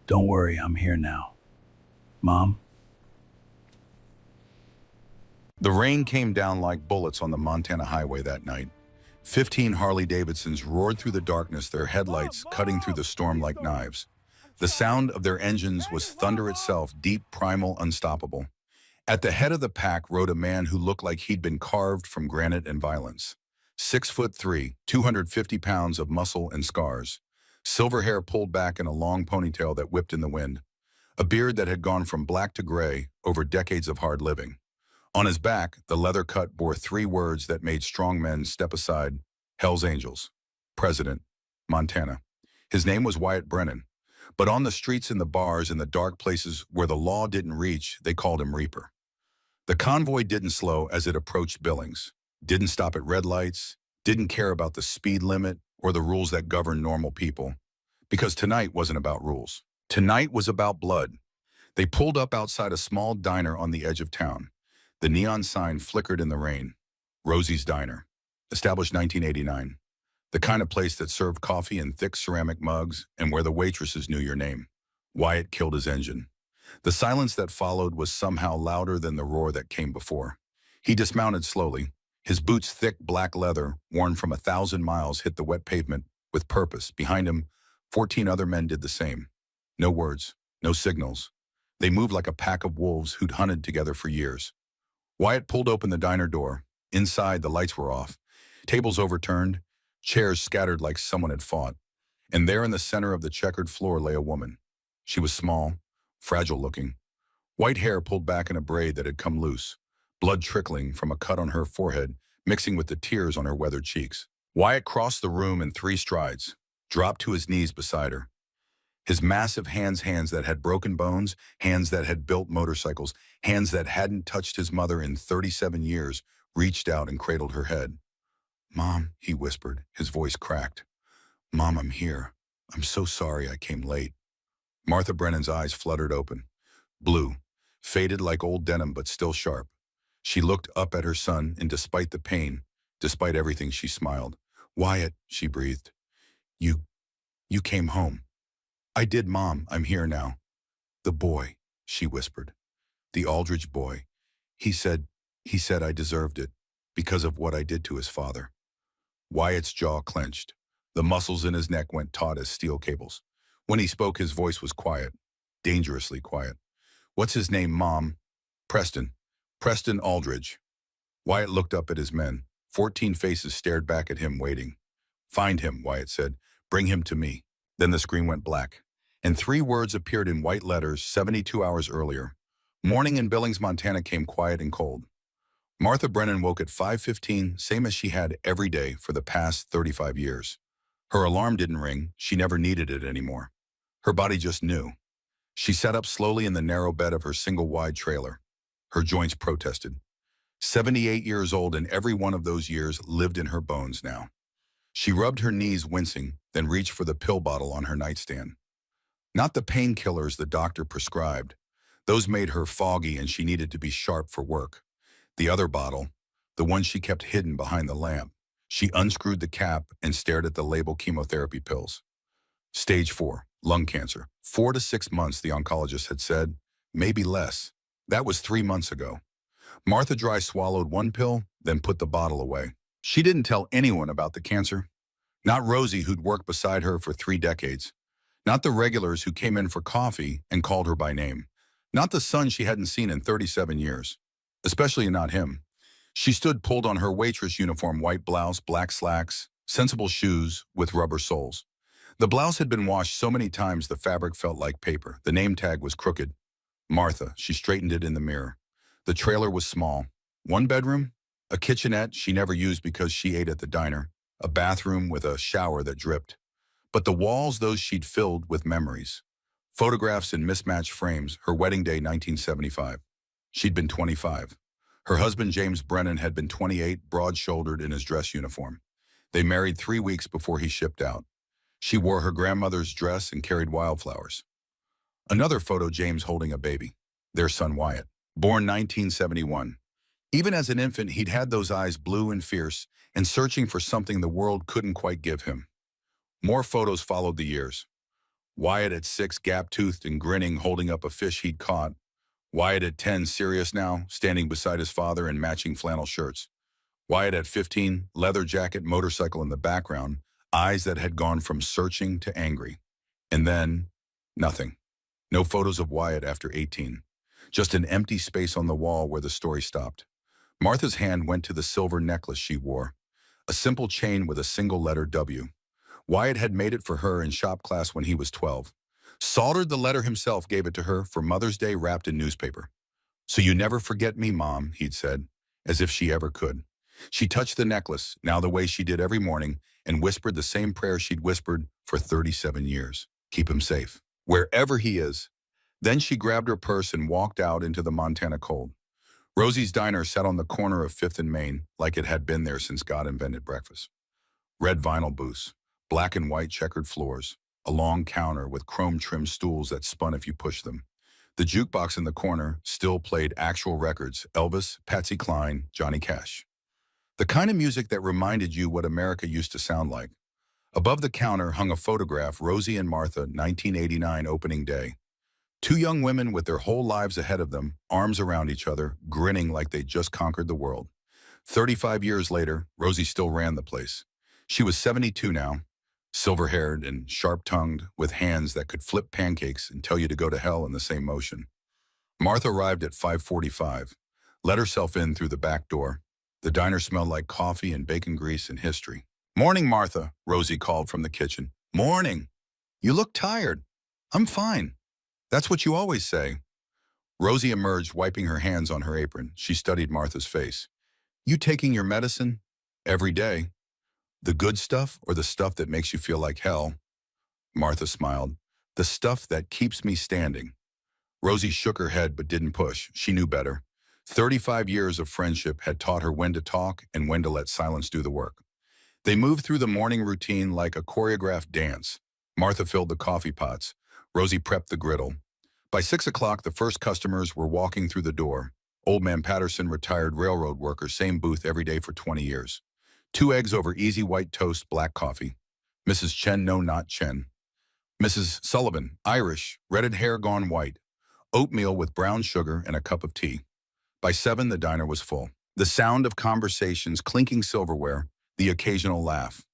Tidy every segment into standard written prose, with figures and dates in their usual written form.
Don't worry, I'm here now. Mom? The rain came down like bullets on the Montana highway that night. 15 Harley-Davidsons roared through the darkness, their headlights cutting through the storm like knives. The sound of their engines was thunder itself, deep, primal, unstoppable. At the head of the pack rode a man who looked like he'd been carved from granite and violence. 6'3", 250 pounds of muscle and scars. Silver hair pulled back in a long ponytail that whipped in the wind. A beard that had gone from black to gray over decades of hard living. On his back, the leather cut bore three words that made strong men step aside: Hell's Angels. President, Montana. His name was Wyatt Brennan. But on the streets and the bars and the dark places where the law didn't reach, they called him Reaper. The convoy didn't slow as it approached Billings, didn't stop at red lights, didn't care about the speed limit or the rules that govern normal people. Because tonight wasn't about rules. Tonight was about blood. They pulled up outside a small diner on the edge of town. The neon sign flickered in the rain. Rosie's Diner, established 1989. The kind of place that served coffee in thick ceramic mugs and where the waitresses knew your name. Wyatt killed his engine. The silence that followed was somehow louder than the roar that came before. He dismounted slowly. His boots, thick black leather, worn from 1,000 miles, hit the wet pavement with purpose. Behind him, 14 other men did the same. No words, no signals. They moved like a pack of wolves who'd hunted together for years. Wyatt pulled open the diner door. Inside, the lights were off. Tables overturned, chairs scattered like someone had fought. And there in the center of the checkered floor lay a woman. She was small, fragile looking. White hair pulled back in a braid that had come loose. Blood trickling from a cut on her forehead, mixing with the tears on her weathered cheeks. Wyatt crossed the room in 3 strides, dropped to his knees beside her. His massive hands that had broken bones, hands that had built motorcycles, hands that hadn't touched his mother in 37 years, reached out and cradled her head. "Mom," he whispered, his voice cracked. "Mom, I'm here. I'm so sorry I came late." Martha Brennan's eyes fluttered open. Blue, faded like old denim but still sharp. She looked up at her son, and despite the pain, despite everything, she smiled. "Wyatt," she breathed. You came home." "I did, Mom. I'm here now." "The boy," she whispered. "The Aldridge boy. He said I deserved it because of what I did to his father." Wyatt's jaw clenched. The muscles in his neck went taut as steel cables. When he spoke, his voice was quiet, dangerously quiet. "What's his name, Mom?" "Preston. Preston Aldridge." Wyatt looked up at his men. 14 faces stared back at him, waiting. "Find him," Wyatt said. "Bring him to me." Then the screen went black, and 3 words appeared in white letters 72 hours earlier. Morning in Billings, Montana came quiet and cold. Martha Brennan woke at 5:15, same as she had every day for the past 35 years. Her alarm didn't ring. She never needed it anymore. Her body just knew. She sat up slowly in the narrow bed of her single-wide trailer. Her joints protested. 78 years old, and every one of those years lived in her bones now. She rubbed her knees, wincing, then reached for the pill bottle on her nightstand. Not the painkillers the doctor prescribed. Those made her foggy and she needed to be sharp for work. The other bottle, the one she kept hidden behind the lamp. She unscrewed the cap and stared at the label: chemotherapy pills. Stage 4, lung cancer. 4 to 6 months, the oncologist had said. Maybe less. That was 3 months ago. Martha dry swallowed one pill, then put the bottle away. She didn't tell anyone about the cancer. Not Rosie, who'd worked beside her for 3 decades. Not the regulars who came in for coffee and called her by name. Not the son she hadn't seen in 37 years. Especially not him. She stood pulled on her waitress uniform, white blouse, black slacks, sensible shoes with rubber soles. The blouse had been washed so many times the fabric felt like paper. The name tag was crooked. Martha, she straightened it in the mirror. The trailer was small. 1 bedroom, a kitchenette she never used because she ate at the diner, a bathroom with a shower that dripped. But the walls, those she'd filled with memories. Photographs in mismatched frames, her wedding day 1975. She'd been 25. Her husband, James Brennan, had been 28, broad-shouldered in his dress uniform. They married 3 weeks before he shipped out. She wore her grandmother's dress and carried wildflowers. Another photo, James holding a baby, their son Wyatt, born 1971. Even as an infant, he'd had those eyes blue and fierce and searching for something the world couldn't quite give him. More photos followed the years. Wyatt at 6, gap-toothed and grinning, holding up a fish he'd caught. Wyatt at 10, serious now, standing beside his father in matching flannel shirts. Wyatt at 15, leather jacket, motorcycle in the background, eyes that had gone from searching to angry. And then, nothing. No photos of Wyatt after 18. Just an empty space on the wall where the story stopped. Martha's hand went to the silver necklace she wore, a simple chain with a single letter W. Wyatt had made it for her in shop class when he was 12. Soldered the letter himself, gave it to her for Mother's Day wrapped in newspaper. "So you never forget me, Mom," he'd said, as if she ever could. She touched the necklace, now the way she did every morning, and whispered the same prayer she'd whispered for 37 years. Keep him safe, wherever he is. Then she grabbed her purse and walked out into the Montana cold. Rosie's Diner sat on the corner of 5th and Main, like it had been there since God invented breakfast. Red vinyl booths, black and white checkered floors, a long counter with chrome-trimmed stools that spun if you pushed them. The jukebox in the corner still played actual records: Elvis, Patsy Cline, Johnny Cash. The kind of music that reminded you what America used to sound like. Above the counter hung a photograph, Rosie and Martha, 1989 opening day. Two young women with their whole lives ahead of them, arms around each other, grinning like they'd just conquered the world. 35 years later, Rosie still ran the place. She was 72 now, silver-haired and sharp-tongued, with hands that could flip pancakes and tell you to go to hell in the same motion. Martha arrived at 5:45, let herself in through the back door. The diner smelled like coffee and bacon grease and history. "Morning, Martha," Rosie called from the kitchen. "Morning. You look tired." "I'm fine. That's what you always say." Rosie emerged, wiping her hands on her apron. She studied Martha's face. "You taking your medicine?" "Every day." "The good stuff or the stuff that makes you feel like hell?" Martha smiled. "The stuff that keeps me standing." Rosie shook her head but didn't push. She knew better. 35 years of friendship had taught her when to talk and when to let silence do the work. They moved through the morning routine like a choreographed dance. Martha filled the coffee pots. Rosie prepped the griddle. By 6 o'clock, the first customers were walking through the door. Old man Patterson, retired railroad worker, same booth every day for 20 years. 2 eggs over easy white toast, black coffee. Mrs. Chen, no, not Chen. Mrs. Sullivan, Irish, redded hair gone white. Oatmeal with brown sugar and a cup of tea. By 7, the diner was full. The sound of conversations, clinking silverware, the occasional laugh.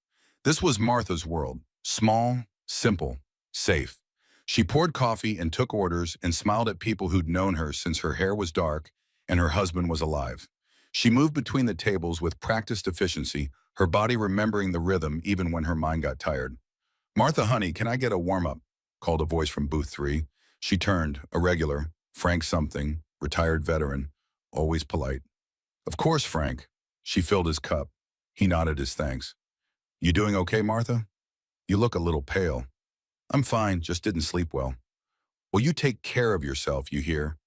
This was Martha's world. Small, simple, safe. She poured coffee and took orders and smiled at people who'd known her since her hair was dark and her husband was alive. She moved between the tables with practiced efficiency, her body remembering the rhythm even when her mind got tired. "Martha, honey, can I get a warm-up?" called a voice from booth 3. She turned, a regular, Frank something, retired veteran, always polite. "Of course, Frank." She filled his cup. He nodded his thanks. "You doing okay, Martha? You look a little pale." "I'm fine, just didn't sleep well." "Well, you take care of yourself, you hear?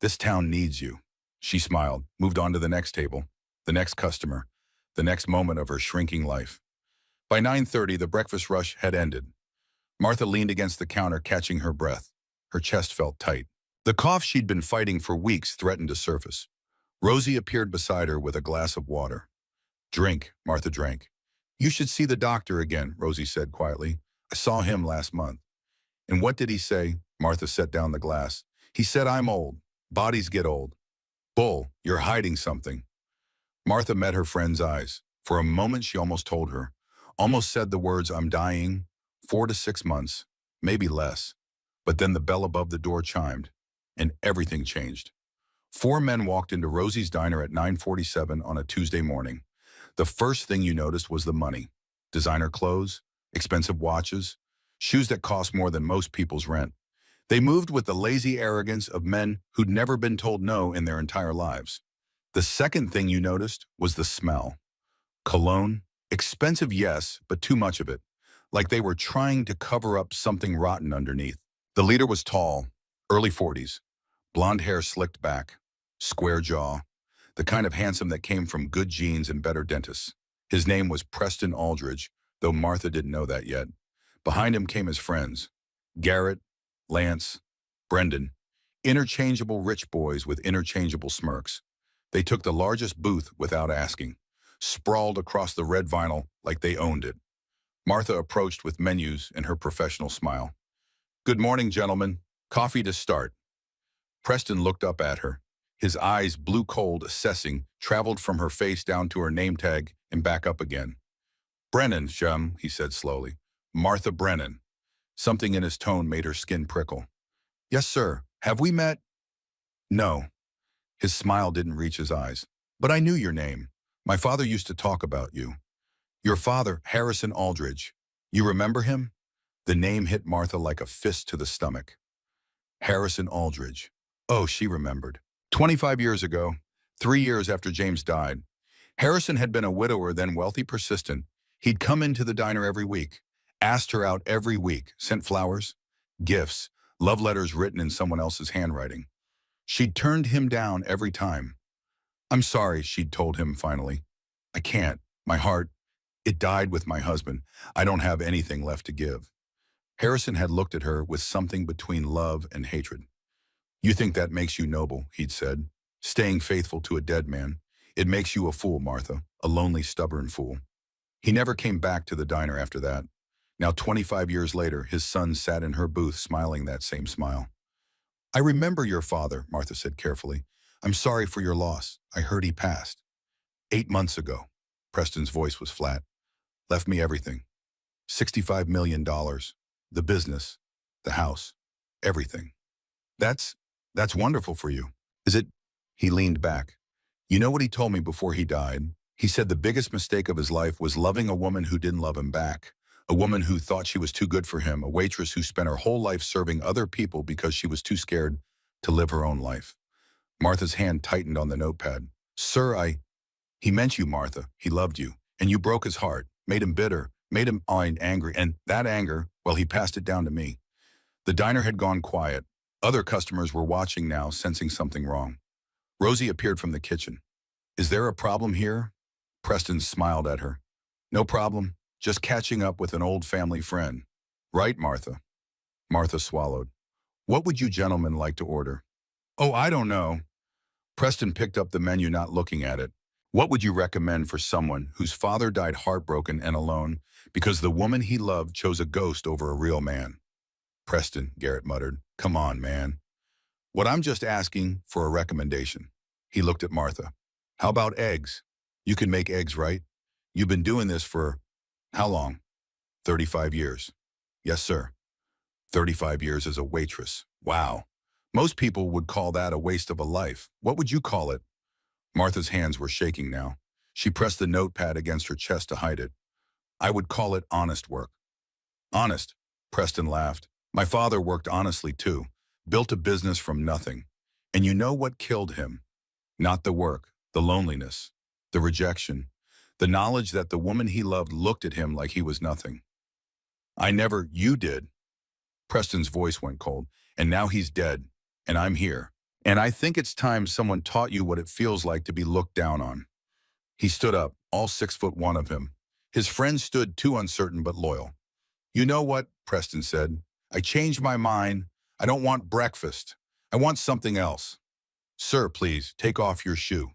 This town needs you." She smiled, moved on to the next table, the next customer, the next moment of her shrinking life. By 9:30, the breakfast rush had ended. Martha leaned against the counter, catching her breath. Her chest felt tight. The cough she'd been fighting for weeks threatened to surface. Rosie appeared beside her with a glass of water. "Drink," Martha drank. "You should see the doctor again," Rosie said quietly. "I saw him last month." "And what did he say?" Martha set down the glass. "He said I'm old. Bodies get old." "Bull, you're hiding something." Martha met her friend's eyes. For a moment, she almost told her. Almost said the words, "I'm dying, 4 to 6 months, maybe less." But then the bell above the door chimed, and everything changed. 4 men walked into Rosie's Diner at 9:47 on a Tuesday morning. The first thing you noticed was the money. Designer clothes, expensive watches, shoes that cost more than most people's rent. They moved with the lazy arrogance of men who'd never been told no in their entire lives. The second thing you noticed was the smell. Cologne, expensive, yes, but too much of it, like they were trying to cover up something rotten underneath. The leader was tall, early 40s, blonde hair slicked back, square jaw, the kind of handsome that came from good genes and better dentists. His name was Preston Aldridge, though Martha didn't know that yet. Behind him came his friends, Garrett, Lance, Brendan, interchangeable rich boys with interchangeable smirks. They took the largest booth without asking, sprawled across the red vinyl like they owned it. Martha approached with menus and her professional smile. Good morning, gentlemen. Coffee to start. Preston looked up at her. His eyes, blue cold, assessing, traveled from her face down to her name tag and back up again. Brennan, chum, he said slowly. Martha Brennan. Something in his tone made her skin prickle. Yes, sir. Have we met? No. His smile didn't reach his eyes. But I knew your name. My father used to talk about you. Your father, Harrison Aldridge. You remember him? The name hit Martha like a fist to the stomach. Harrison Aldridge. Oh, she remembered. 25 years ago, 3 years after James died, Harrison had been a widower, then wealthy, persistent. He'd come into the diner every week, asked her out every week, sent flowers, gifts, love letters written in someone else's handwriting. She'd turned him down every time. I'm sorry, she'd told him finally. I can't. My heart, it died with my husband. I don't have anything left to give. Harrison had looked at her with something between love and hatred. You think that makes you noble, he'd said. Staying faithful to a dead man. It makes you a fool, Martha, a lonely, stubborn fool. He never came back to the diner after that. Now, 25 years later, his son sat in her booth smiling that same smile. I remember your father, Martha said carefully. I'm sorry for your loss. I heard he passed. 8 months ago. Preston's voice was flat. Left me everything. $65 million. The business. The house. Everything. That's wonderful for you. Is it? He leaned back. You know what he told me before he died? He said the biggest mistake of his life was loving a woman who didn't love him back. A woman who thought she was too good for him, a waitress who spent her whole life serving other people because she was too scared to live her own life. Martha's hand tightened on the notepad. Sir, he meant you, Martha. He loved you. And you broke his heart, made him bitter, made him angry. And that anger, well, he passed it down to me. The diner had gone quiet. Other customers were watching now, sensing something wrong. Rosie appeared from the kitchen. Is there a problem here? Preston smiled at her. No problem, just catching up with an old family friend. Right, Martha? Martha swallowed. What would you gentlemen like to order? Oh, I don't know. Preston picked up the menu, not looking at it. What would you recommend for someone whose father died heartbroken and alone because the woman he loved chose a ghost over a real man? Preston, Garrett muttered. Come on, man. What I'm just asking for a recommendation. He looked at Martha. How about eggs? You can make eggs, right? You've been doing this for how long? 35 years. Yes, sir. 35 years as a waitress. Wow. Most people would call that a waste of a life. What would you call it? Martha's hands were shaking now. She pressed the notepad against her chest to hide it. I would call it honest work. Honest, Preston laughed. My father worked honestly too, built a business from nothing. And you know what killed him? Not the work, the loneliness, the rejection, the knowledge that the woman he loved looked at him like he was nothing. You did. Preston's voice went cold. And now he's dead, and I'm here. And I think it's time someone taught you what it feels like to be looked down on. He stood up, all 6'1" of him. His friend stood too uncertain but loyal. You know what? Preston said. I changed my mind. I don't want breakfast. I want something else. Sir, please, take off your shoe.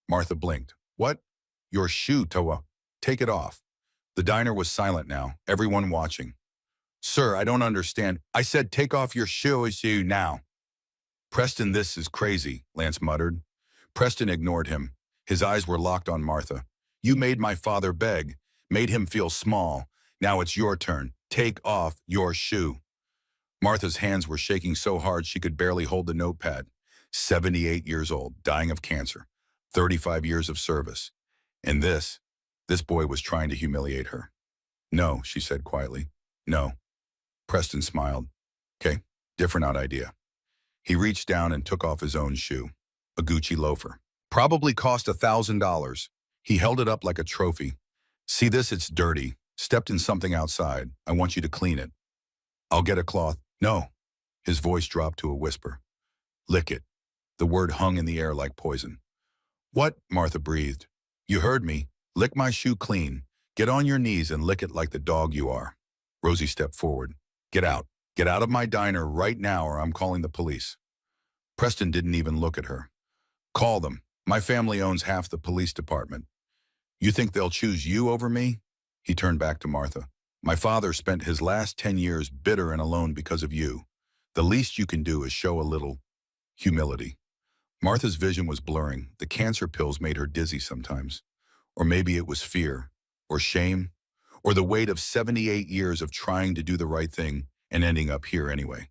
Martha blinked. What? Your shoe, Toa. Take it off. The diner was silent now, everyone watching. Sir, I don't understand. I said take off your shoe now. Preston, this is crazy, Lance muttered. Preston ignored him. His eyes were locked on Martha. You made my father beg, made him feel small. Now it's your turn. Take off your shoe. Martha's hands were shaking so hard she could barely hold the notepad. 78 years old, dying of cancer. 35 years of service. And this boy was trying to humiliate her. No, she said quietly. No. Preston smiled. Okay, different odd idea. He reached down and took off his own shoe. A Gucci loafer. Probably cost $1,000. He held it up like a trophy. See this? It's dirty. Stepped in something outside. I want you to clean it. I'll get a cloth. No. His voice dropped to a whisper. Lick it. The word hung in the air like poison. What? Martha breathed. You heard me. Lick my shoe clean. Get on your knees and lick it like the dog you are. Rosie stepped forward. Get out. Get out of my diner right now or I'm calling the police. Preston didn't even look at her. Call them. My family owns half the police department. You think they'll choose you over me? He turned back to Martha. My father spent his last 10 years bitter and alone because of you. The least you can do is show a little humility. Martha's vision was blurring. The cancer pills made her dizzy sometimes. Or maybe it was fear, or shame, or the weight of 78 years of trying to do the right thing and ending up here anyway.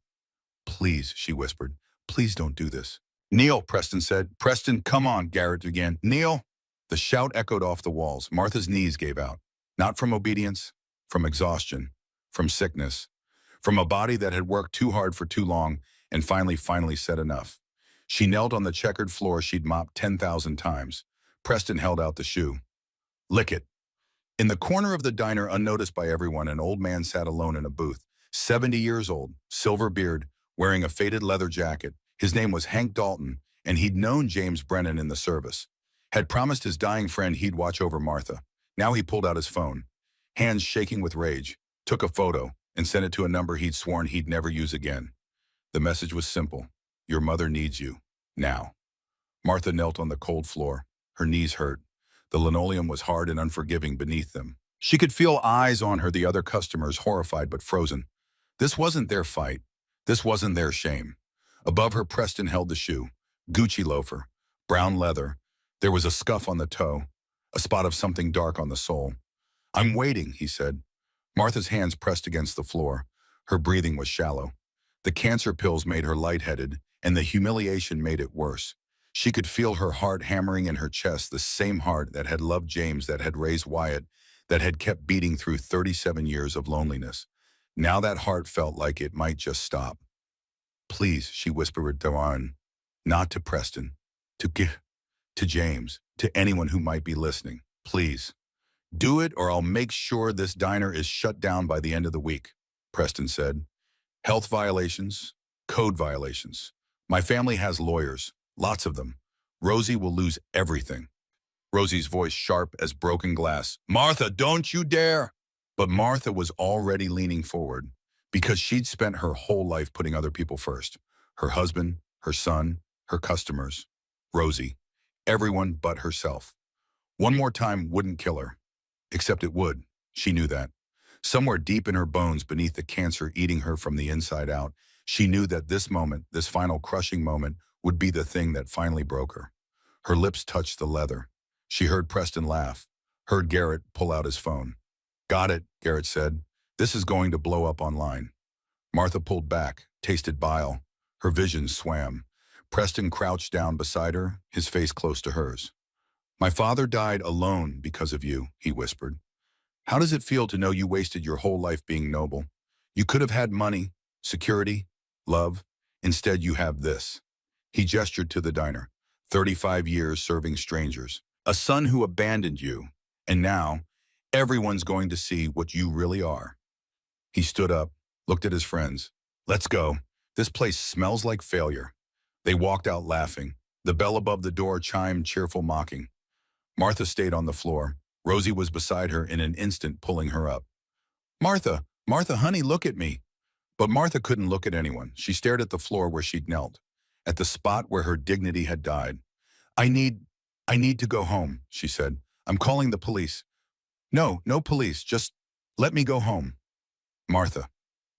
Please, she whispered, please don't do this. Neil, Preston said. Preston, come on, Garrett began. Neil! The shout echoed off the walls. Martha's knees gave out. Not from obedience, from exhaustion, from sickness, from a body that had worked too hard for too long and finally said enough. She knelt on the checkered floor she'd mopped 10,000 times. Preston held out the shoe. Lick it. In the corner of the diner, unnoticed by everyone, an old man sat alone in a booth. 70 years old, silver beard, wearing a faded leather jacket. His name was Hank Dalton, and he'd known James Brennan in the service. Had promised his dying friend he'd watch over Martha. Now he pulled out his phone, hands shaking with rage, took a photo, and sent it to a number he'd sworn he'd never use again. The message was simple. Your mother needs you. Now. Martha knelt on the cold floor. Her knees hurt. The linoleum was hard and unforgiving beneath them. She could feel eyes on her, the other customers, horrified but frozen. This wasn't their fight. This wasn't their shame. Above her, Preston held the shoe. Gucci loafer. Brown leather. There was a scuff on the toe. A spot of something dark on the sole. I'm waiting, he said. Martha's hands pressed against the floor. Her breathing was shallow. The cancer pills made her lightheaded, and the humiliation made it worse. She could feel her heart hammering in her chest, the same heart that had loved James, that had raised Wyatt, that had kept beating through 37 years of loneliness. Now that heart felt like it might just stop. Please, she whispered to Aaron, not to Preston, to James, to anyone who might be listening. Please. Do it or I'll make sure this diner is shut down by the end of the week, Preston said. Health violations, code violations. My family has lawyers, lots of them. Rosie will lose everything. Rosie's voice sharp as broken glass. Martha, don't you dare! But Martha was already leaning forward because she'd spent her whole life putting other people first. Her husband, her son, her customers, Rosie, everyone but herself. One more time wouldn't kill her. Except it would. She knew that. Somewhere deep in her bones, beneath the cancer eating her from the inside out, she knew that this moment, this final crushing moment, would be the thing that finally broke her. Her lips touched the leather. She heard Preston laugh, heard Garrett pull out his phone. Got it, Garrett said. This is going to blow up online. Martha pulled back, tasted bile. Her vision swam. Preston crouched down beside her, his face close to hers. My father died alone because of you, he whispered. How does it feel to know you wasted your whole life being noble? You could have had money, security, love. Instead, you have this. He gestured to the diner. 35 years serving strangers. A son who abandoned you. And now, everyone's going to see what you really are. He stood up, looked at his friends. Let's go. This place smells like failure. They walked out laughing. The bell above the door chimed cheerful mocking. Martha stayed on the floor. Rosie was beside her in an instant, pulling her up. Martha, Martha, honey, look at me. But Martha couldn't look at anyone. She stared at the floor where she'd knelt, at the spot where her dignity had died. I need to go home, she said. I'm calling the police. No police, just let me go home. Martha,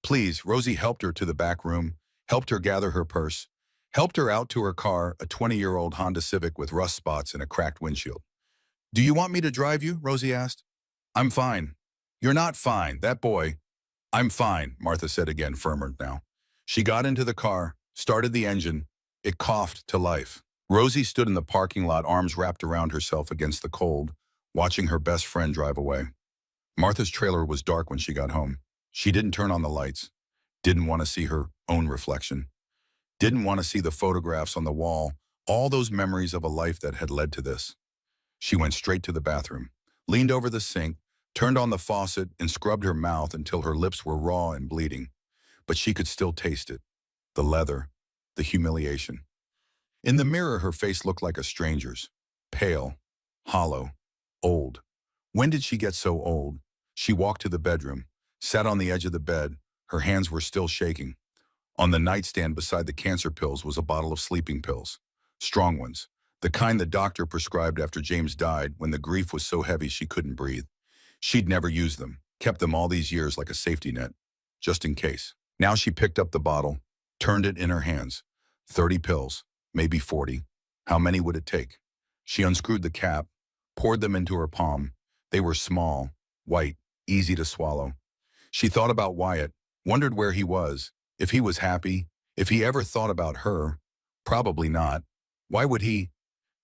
please. Rosie helped her to the back room, helped her gather her purse, helped her out to her car, a 20-year-old Honda Civic with rust spots and a cracked windshield. Do you want me to drive you? Rosie asked. I'm fine. You're not fine. That boy. I'm fine, Martha said again, firmer now. She got into the car, started the engine. It coughed to life. Rosie stood in the parking lot, arms wrapped around herself against the cold, watching her best friend drive away. Martha's trailer was dark when she got home. She didn't turn on the lights, didn't want to see her own reflection, didn't want to see the photographs on the wall, all those memories of a life that had led to this. She went straight to the bathroom, leaned over the sink, turned on the faucet, and scrubbed her mouth until her lips were raw and bleeding. But she could still taste it. The leather, the humiliation. In the mirror, her face looked like a stranger's. Pale, hollow, old. When did she get so old? She walked to the bedroom, sat on the edge of the bed. Her hands were still shaking. On the nightstand beside the cancer pills was a bottle of sleeping pills. Strong ones. The kind the doctor prescribed after James died when the grief was so heavy she couldn't breathe. She'd never used them. Kept them all these years like a safety net, just in case. Now she picked up the bottle, turned it in her hands. 30 pills, maybe 40. How many would it take? She unscrewed the cap, poured them into her palm. They were small, white, easy to swallow. She thought about Wyatt, wondered where he was, if he was happy, if he ever thought about her. Probably not. Why would he?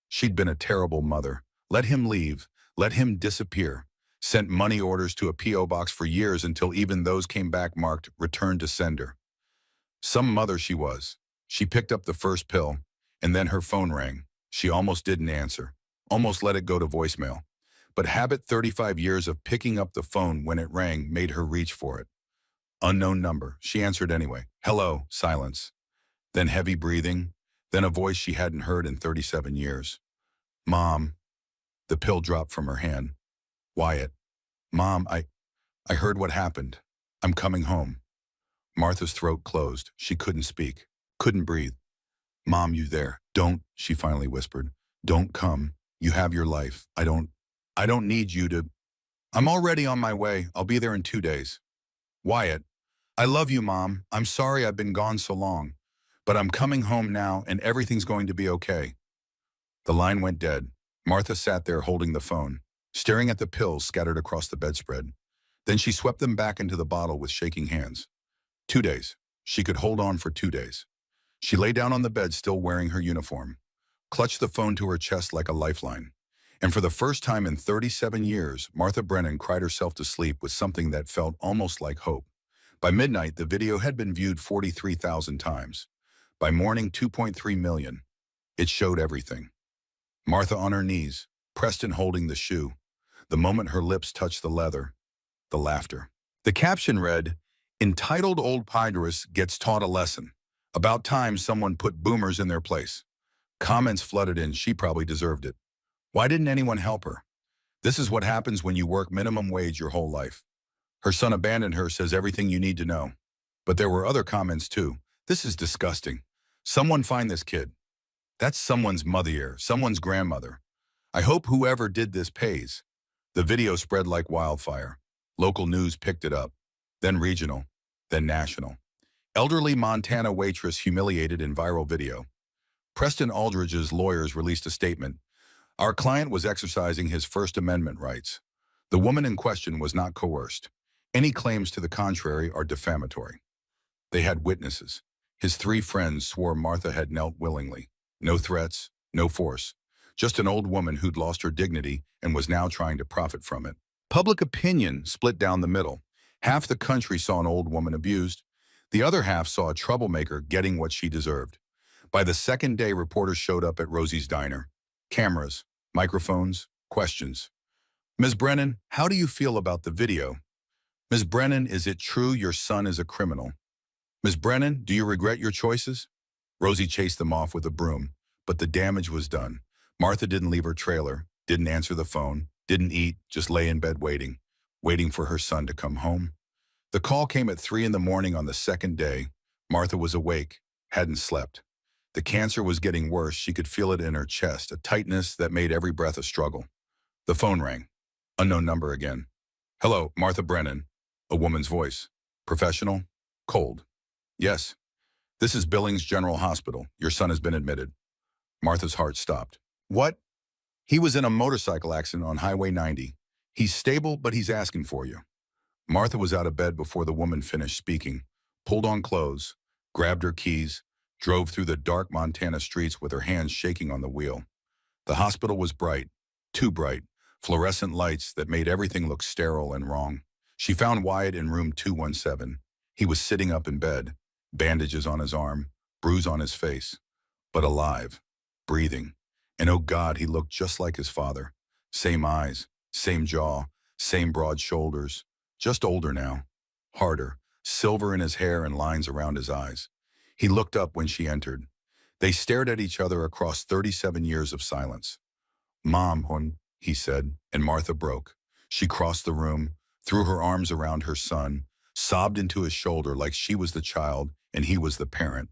She'd been a terrible mother. Let him leave, let him disappear. Sent money orders to a P.O. box for years until even those came back marked "Return to Sender." Some mother she was. She picked up the first pill, and then her phone rang. She almost didn't answer, almost let it go to voicemail. But habit, 35 years of picking up the phone when it rang, made her reach for it. Unknown number. She answered anyway. Hello, silence. Then heavy breathing, then a voice she hadn't heard in 37 years. Mom. The pill dropped from her hand. Wyatt. Mom, I heard what happened. I'm coming home. Martha's throat closed. She couldn't speak, couldn't breathe. Mom, you there? Don't, she finally whispered. Don't come. You have your life. I don't need you to. I'm already on my way. I'll be there in 2 days. Wyatt. I love you, Mom. I'm sorry I've been gone so long. But I'm coming home now and everything's going to be okay. The line went dead. Martha sat there holding the phone, staring at the pills scattered across the bedspread. Then she swept them back into the bottle with shaking hands. 2 days. She could hold on for 2 days. She lay down on the bed still wearing her uniform, clutched the phone to her chest like a lifeline. And for the first time in 37 years, Martha Brennan cried herself to sleep with something that felt almost like hope. By midnight, the video had been viewed 43,000 times. By morning, 2.3 million. It showed everything. Martha on her knees, Preston holding the shoe. The moment her lips touched the leather, the laughter. The caption read, "Entitled old Waitress gets taught a lesson. About time someone put boomers in their place." Comments flooded in. She probably deserved it. Why didn't anyone help her? This is what happens when you work minimum wage your whole life. Her son abandoned her, says everything you need to know. But there were other comments too. This is disgusting. Someone find this kid. That's someone's mother, someone's grandmother. I hope whoever did this pays. The video spread like wildfire. Local news picked it up, then regional, then national. Elderly Montana waitress humiliated in viral video. Preston Aldridge's lawyers released a statement. Our client was exercising his First Amendment rights. The woman in question was not coerced. Any claims to the contrary are defamatory. They had witnesses. His 3 friends swore Martha had knelt willingly. No threats, no force. Just an old woman who'd lost her dignity and was now trying to profit from it. Public opinion split down the middle. Half the country saw an old woman abused. The other half saw a troublemaker getting what she deserved. By the second day, reporters showed up at Rosie's diner. Cameras, microphones, questions. Ms. Brennan, how do you feel about the video? Ms. Brennan, is it true your son is a criminal? Ms. Brennan, do you regret your choices? Rosie chased them off with a broom, but the damage was done. Martha didn't leave her trailer, didn't answer the phone, didn't eat, just lay in bed waiting for her son to come home. The call came at 3 in the morning on the second day. Martha was awake, hadn't slept. The cancer was getting worse. She could feel it in her chest, a tightness that made every breath a struggle. The phone rang. Unknown number again. Hello, Martha Brennan. A woman's voice. Professional? Cold. Yes. This is Billings General Hospital. Your son has been admitted. Martha's heart stopped. What? He was in a motorcycle accident on Highway 90. He's stable, but he's asking for you. Martha was out of bed before the woman finished speaking, pulled on clothes, grabbed her keys, drove through the dark Montana streets with her hands shaking on the wheel. The hospital was bright, too bright, fluorescent lights that made everything look sterile and wrong. She found Wyatt in room 217. He was sitting up in bed, bandages on his arm, bruise on his face, but alive, breathing. And oh God, he looked just like his father. Same eyes, same jaw, same broad shoulders, just older now, harder, silver in his hair and lines around his eyes. He looked up when she entered. They stared at each other across 37 years of silence. Mom, he said, and Martha broke. She crossed the room, threw her arms around her son, sobbed into his shoulder like she was the child and he was the parent.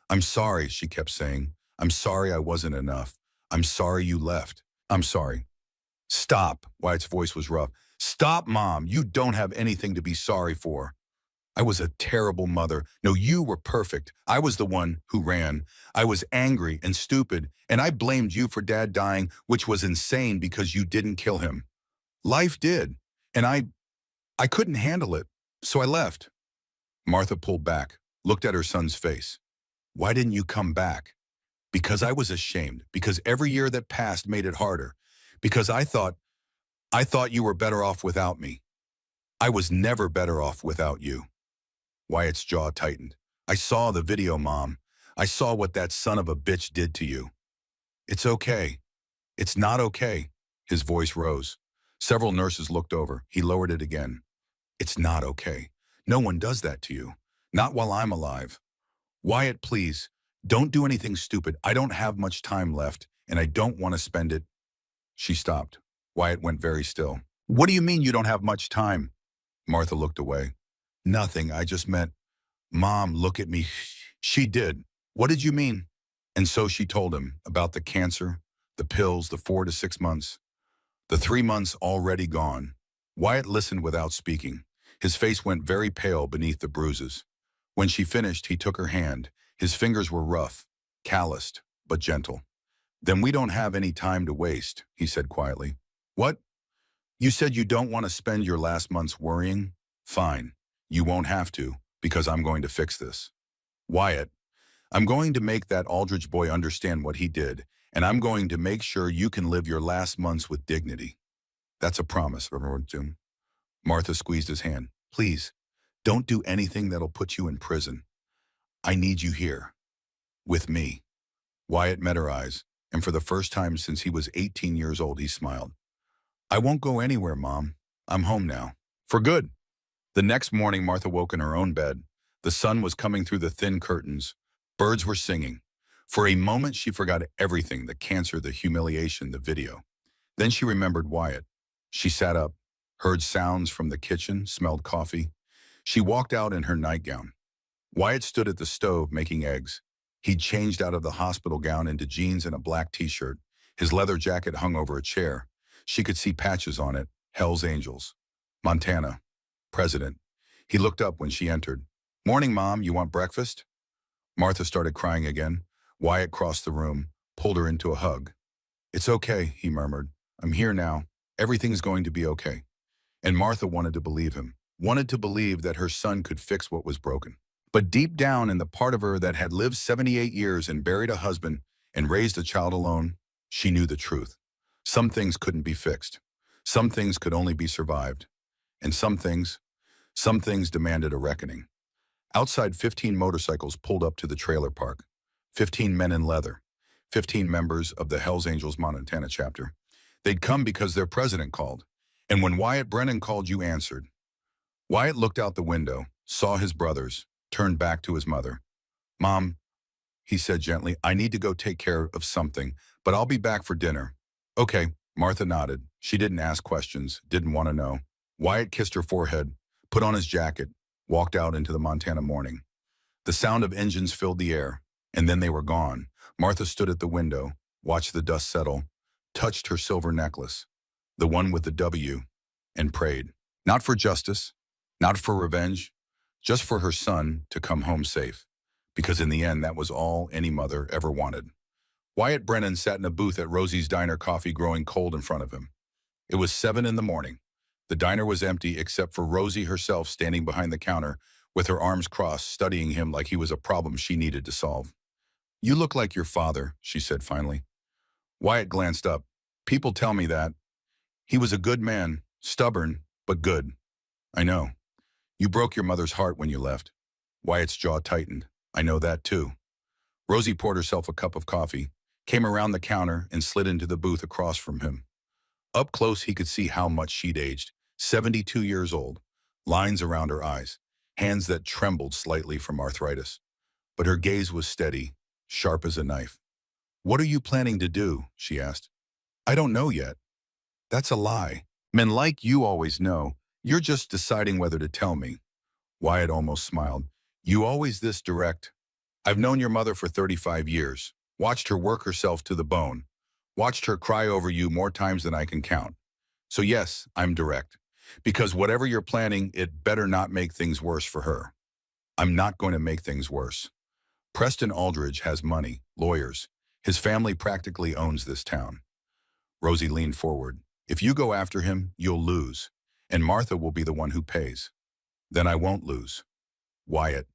I'm sorry, she kept saying. I'm sorry I wasn't enough. I'm sorry you left. I'm sorry. Stop, Wyatt's voice was rough. Stop, Mom. You don't have anything to be sorry for. I was a terrible mother. No, you were perfect. I was the one who ran. I was angry and stupid, and I blamed you for Dad dying, which was insane because you didn't kill him. Life did, and I couldn't handle it, so I left. Martha pulled back, looked at her son's face. Why didn't you come back? Because I was ashamed, because every year that passed made it harder, because I thought you were better off without me. I was never better off without you. Wyatt's jaw tightened. I saw the video, Mom. I saw what that son of a bitch did to you. It's okay. It's not okay. His voice rose. Several nurses looked over. He lowered it again. It's not okay. No one does that to you. Not while I'm alive. Wyatt, please, don't do anything stupid. I don't have much time left, and I don't want to spend it. She stopped. Wyatt went very still. What do you mean you don't have much time? Martha looked away. Nothing, I just meant, Mom, look at me. She did. What did you mean? And so she told him about the cancer, the pills, the 4 to 6 months, the 3 months already gone. Wyatt listened without speaking. His face went very pale beneath the bruises. When she finished, he took her hand. His fingers were rough, calloused, but gentle. Then we don't have any time to waste, he said quietly. What? You said you don't want to spend your last months worrying? Fine. You won't have to, because I'm going to fix this. Wyatt, I'm going to make that Aldridge boy understand what he did, and I'm going to make sure you can live your last months with dignity. That's a promise, remember, Jim? Martha squeezed his hand. Please, don't do anything that'll put you in prison. I need you here. With me. Wyatt met her eyes, and for the first time since he was 18 years old, he smiled. I won't go anywhere, Mom. I'm home now. For good. The next morning, Martha woke in her own bed. The sun was coming through the thin curtains. Birds were singing. For a moment, she forgot everything, the cancer, the humiliation, the video. Then she remembered Wyatt. She sat up, heard sounds from the kitchen, smelled coffee. She walked out in her nightgown. Wyatt stood at the stove making eggs. He'd changed out of the hospital gown into jeans and a black t-shirt. His leather jacket hung over a chair. She could see patches on it, Hell's Angels. Montana. President. He looked up when she entered. Morning, Mom, you want breakfast? Martha started crying again. Wyatt crossed the room, pulled her into a hug. It's okay, he murmured. I'm here now. Everything's going to be okay. And Martha wanted to believe him, wanted to believe that her son could fix what was broken. But deep down in the part of her that had lived 78 years and buried a husband and raised a child alone, she knew the truth. Some things couldn't be fixed. Some things could only be survived. And some things demanded a reckoning. Outside, 15 motorcycles pulled up to the trailer park. 15 men in leather. 15 members of the Hells Angels Montana chapter. They'd come because their president called. And when Wyatt Brennan called, you answered. Wyatt looked out the window, saw his brothers, turned back to his mother. Mom, he said gently, I need to go take care of something, but I'll be back for dinner. Okay, Martha nodded. She didn't ask questions, didn't want to know. Wyatt kissed her forehead, put on his jacket, walked out into the Montana morning. The sound of engines filled the air, and then they were gone. Martha stood at the window, watched the dust settle, touched her silver necklace, the one with the W, and prayed. Not for justice, not for revenge, just for her son to come home safe, because in the end, that was all any mother ever wanted. Wyatt Brennan sat in a booth at Rosie's Diner, coffee growing cold in front of him. It was 7 in the morning. The diner was empty except for Rosie herself standing behind the counter with her arms crossed, studying him like he was a problem she needed to solve. You look like your father, she said finally. Wyatt glanced up. People tell me that. He was a good man, stubborn, but good. I know. You broke your mother's heart when you left. Wyatt's jaw tightened. I know that too. Rosie poured herself a cup of coffee, came around the counter, and slid into the booth across from him. Up close, he could see how much she'd aged. 72 years old, lines around her eyes, hands that trembled slightly from arthritis. But her gaze was steady, sharp as a knife. What are you planning to do? She asked. I don't know yet. That's a lie. Men like you always know. You're just deciding whether to tell me. Wyatt almost smiled. You always this direct. I've known your mother for 35 years, watched her work herself to the bone, watched her cry over you more times than I can count. So yes, I'm direct. Because whatever you're planning, it better not make things worse for her. I'm not going to make things worse. Preston Aldridge has money, lawyers. His family practically owns this town. Rosie leaned forward. If you go after him, you'll lose. And Martha will be the one who pays. Then I won't lose. Wyatt.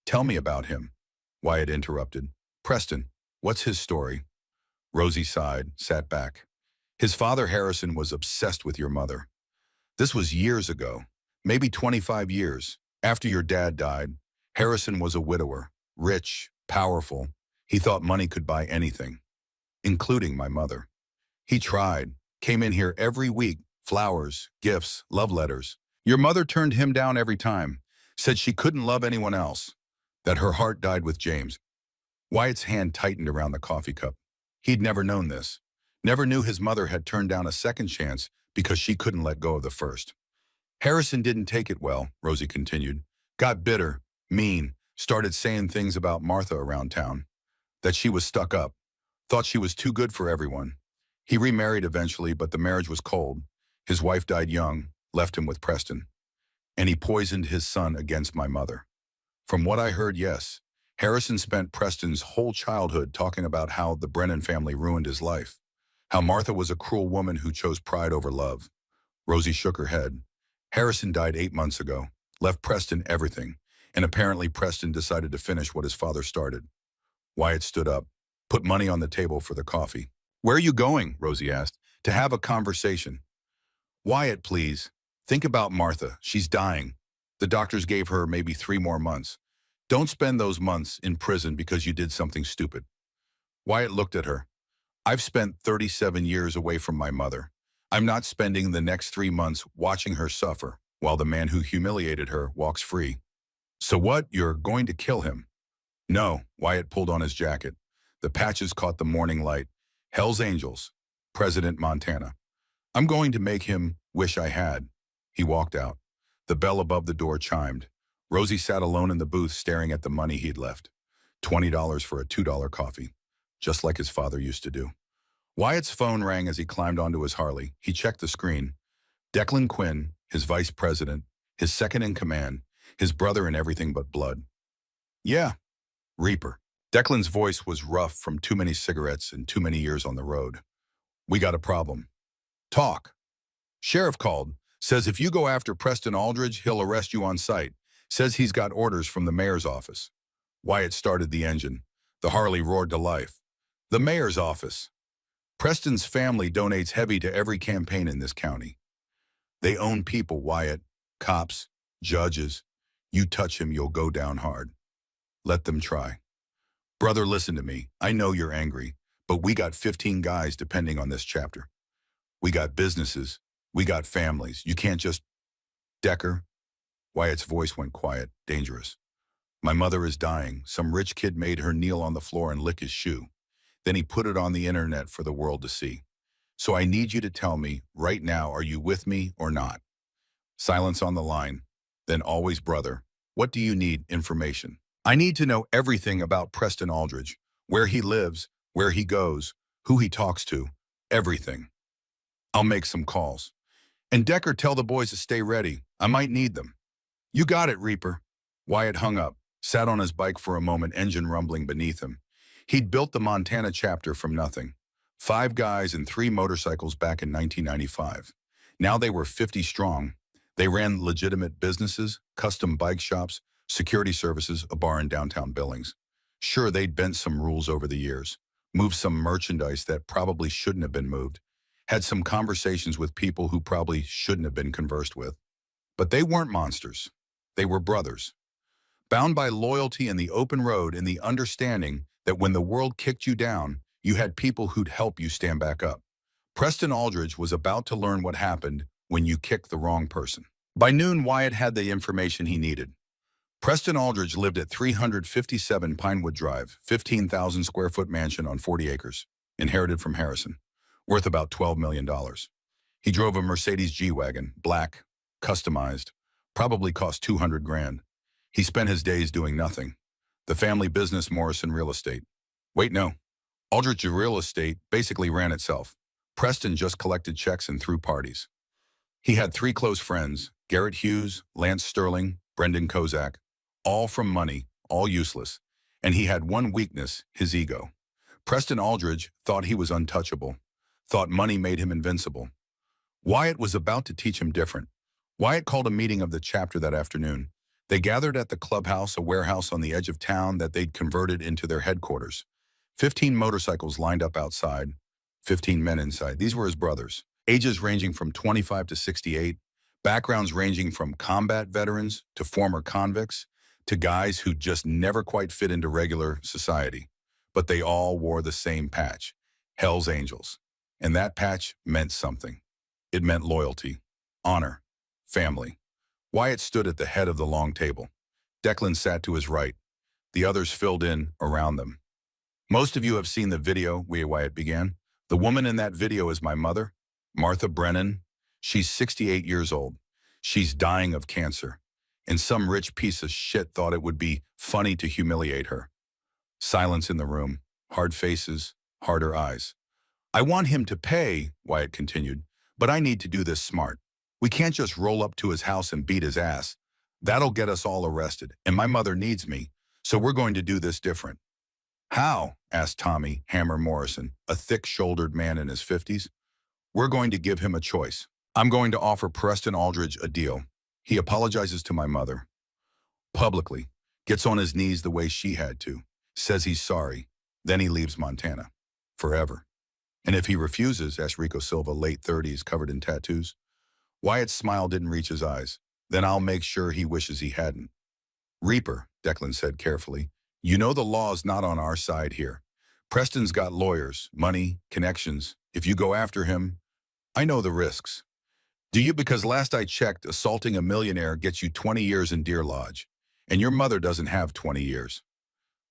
Tell me about him. Wyatt interrupted. Preston, what's his story? Rosie sighed, sat back. His father, Harrison, was obsessed with your mother. This was years ago, maybe 25 years. After your dad died, Harrison was a widower, rich, powerful. He thought money could buy anything, including my mother. He tried, came in here every week, flowers, gifts, love letters. Your mother turned him down every time, said she couldn't love anyone else, that her heart died with James. Wyatt's hand tightened around the coffee cup. He'd never known this, never knew his mother had turned down a second chance because she couldn't let go of the first. Harrison didn't take it well, Rosie continued. Got bitter, mean, started saying things about Martha around town, that she was stuck up, thought she was too good for everyone. He remarried eventually, but the marriage was cold. His wife died young, left him with Preston. And he poisoned his son against my mother. From what I heard, yes, Harrison spent Preston's whole childhood talking about how the Brennan family ruined his life, how Martha was a cruel woman who chose pride over love. Rosie shook her head. Harrison died 8 months ago, left Preston everything, and apparently Preston decided to finish what his father started. Wyatt stood up, put money on the table for the coffee. Where are you going? Rosie asked. To have a conversation. Wyatt, please. Think about Martha. She's dying. The doctors gave her maybe 3 more months. Don't spend those months in prison because you did something stupid. Wyatt looked at her. I've spent 37 years away from my mother. I'm not spending the next 3 months watching her suffer while the man who humiliated her walks free. So what? You're going to kill him? No, Wyatt pulled on his jacket. The patches caught the morning light. Hell's Angels, President Montana. I'm going to make him wish I had. He walked out. The bell above the door chimed. Rosie sat alone in the booth staring at the money he'd left. $20 for a $2 coffee, just like his father used to do. Wyatt's phone rang as he climbed onto his Harley. He checked the screen. Declan Quinn, his vice president, his second in command, his brother in everything but blood. Yeah, Reaper. Declan's voice was rough from too many cigarettes and too many years on the road. We got a problem. Talk. Sheriff called. Says if you go after Preston Aldridge, he'll arrest you on sight. Says he's got orders from the mayor's office. Wyatt started the engine. The Harley roared to life. The mayor's office. Preston's family donates heavy to every campaign in this county. They own people, Wyatt. Cops, judges. You touch him, you'll go down hard. Let them try. Brother, listen to me. I know you're angry, but we got 15 guys depending on this chapter. We got businesses. We got families. You can't just... Decker? Wyatt's voice went quiet, dangerous. My mother is dying. Some rich kid made her kneel on the floor and lick his shoe. Then he put it on the internet for the world to see. So I need you to tell me, right now, are you with me or not? Silence on the line. Then always, brother. What do you need? Information. I need to know everything about Preston Aldridge. Where he lives, where he goes, who he talks to. Everything. I'll make some calls. And Decker, tell the boys to stay ready. I might need them. You got it, Reaper. Wyatt hung up, sat on his bike for a moment, engine rumbling beneath him. He'd built the Montana chapter from nothing. 5 guys and 3 motorcycles back in 1995. Now they were 50 strong. They ran legitimate businesses, custom bike shops, security services, a bar in downtown Billings. Sure, they'd bent some rules over the years, moved some merchandise that probably shouldn't have been moved, had some conversations with people who probably shouldn't have been conversed with. But they weren't monsters. They were brothers. Bound by loyalty and the open road and the understanding that when the world kicked you down, you had people who'd help you stand back up. Preston Aldridge was about to learn what happened when you kicked the wrong person. By noon, Wyatt had the information he needed. Preston Aldridge lived at 357 Pinewood Drive, 15,000 square foot mansion on 40 acres, inherited from Harrison, worth about $12 million. He drove a Mercedes G-Wagon, black, customized, probably cost 200 grand. He spent his days doing nothing. The family business, Morrison Real Estate. Wait, no. Aldridge Real Estate basically ran itself. Preston just collected checks and threw parties. He had three close friends, Garrett Hughes, Lance Sterling, Brendan Kozak, all from money, all useless. And he had one weakness, his ego. Preston Aldridge thought he was untouchable, thought money made him invincible. Wyatt was about to teach him different. Wyatt called a meeting of the chapter that afternoon. They gathered at the clubhouse, a warehouse on the edge of town that they'd converted into their headquarters. 15 motorcycles lined up outside, 15 men inside. These were his brothers, ages ranging from 25 to 68, backgrounds ranging from combat veterans to former convicts to guys who just never quite fit into regular society. But they all wore the same patch, Hell's Angels. And that patch meant something. It meant loyalty, honor, family. Wyatt stood at the head of the long table. Declan sat to his right. The others filled in around them. Most of you have seen the video, Wyatt began. The woman in that video is my mother, Martha Brennan. She's 68 years old. She's dying of cancer. And some rich piece of shit thought it would be funny to humiliate her. Silence in the room, hard faces, harder eyes. I want him to pay, Wyatt continued, but I need to do this smart. We can't just roll up to his house and beat his ass. That'll get us all arrested, and my mother needs me, so we're going to do this different. How? Asked Tommy Hammer Morrison, a thick-shouldered man in his 50s. We're going to give him a choice. I'm going to offer Preston Aldridge a deal. He apologizes to my mother. Publicly, gets on his knees the way she had to, says he's sorry, then he leaves Montana. Forever. And if he refuses, asked Rico Silva, late 30s, covered in tattoos. Wyatt's smile didn't reach his eyes. Then I'll make sure he wishes he hadn't. Reaper, Declan said carefully, you know the law's not on our side here. Preston's got lawyers, money, connections. If you go after him, I know the risks. Do you? Because last I checked, assaulting a millionaire gets you 20 years in Deer Lodge. And your mother doesn't have 20 years.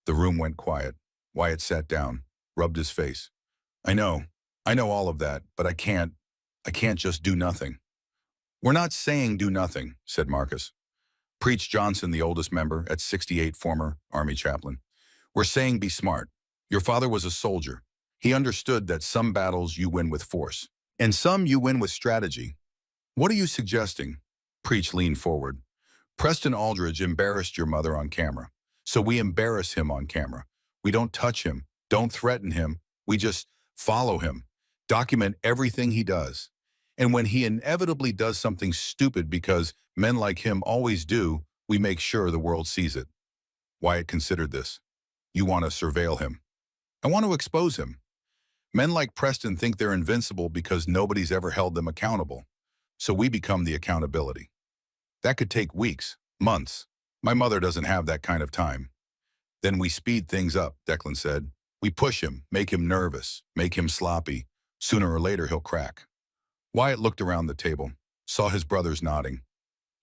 The room went quiet. Wyatt sat down, rubbed his face. I know all of that, but I can't just do nothing. We're not saying do nothing, said Marcus. Preach Johnson, the oldest member, at 68, former Army chaplain. We're saying be smart. Your father was a soldier. He understood that some battles you win with force, and some you win with strategy. What are you suggesting? Preach leaned forward. Preston Aldridge embarrassed your mother on camera, so we embarrass him on camera. We don't touch him, don't threaten him, we just follow him, document everything he does. And when he inevitably does something stupid, because men like him always do, we make sure the world sees it. Wyatt considered this. You want to surveil him. I want to expose him. Men like Preston think they're invincible because nobody's ever held them accountable. So we become the accountability. That could take weeks, months. My mother doesn't have that kind of time. Then we speed things up, Declan said. We push him, make him nervous, make him sloppy. Sooner or later, he'll crack. Wyatt looked around the table, saw his brothers nodding.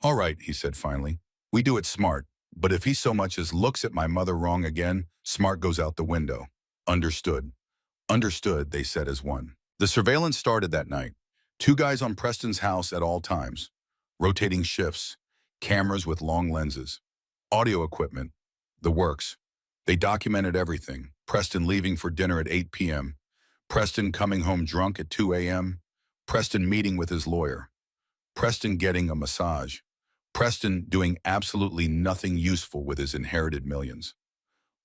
All right, he said finally. We do it smart, but if he so much as looks at my mother wrong again, smart goes out the window. Understood. Understood, they said as one. The surveillance started that night. 2 guys on Preston's house at all times. Rotating shifts, cameras with long lenses, audio equipment, the works. They documented everything. Preston leaving for dinner at 8 p.m., Preston coming home drunk at 2 a.m., Preston meeting with his lawyer, Preston getting a massage, Preston doing absolutely nothing useful with his inherited millions.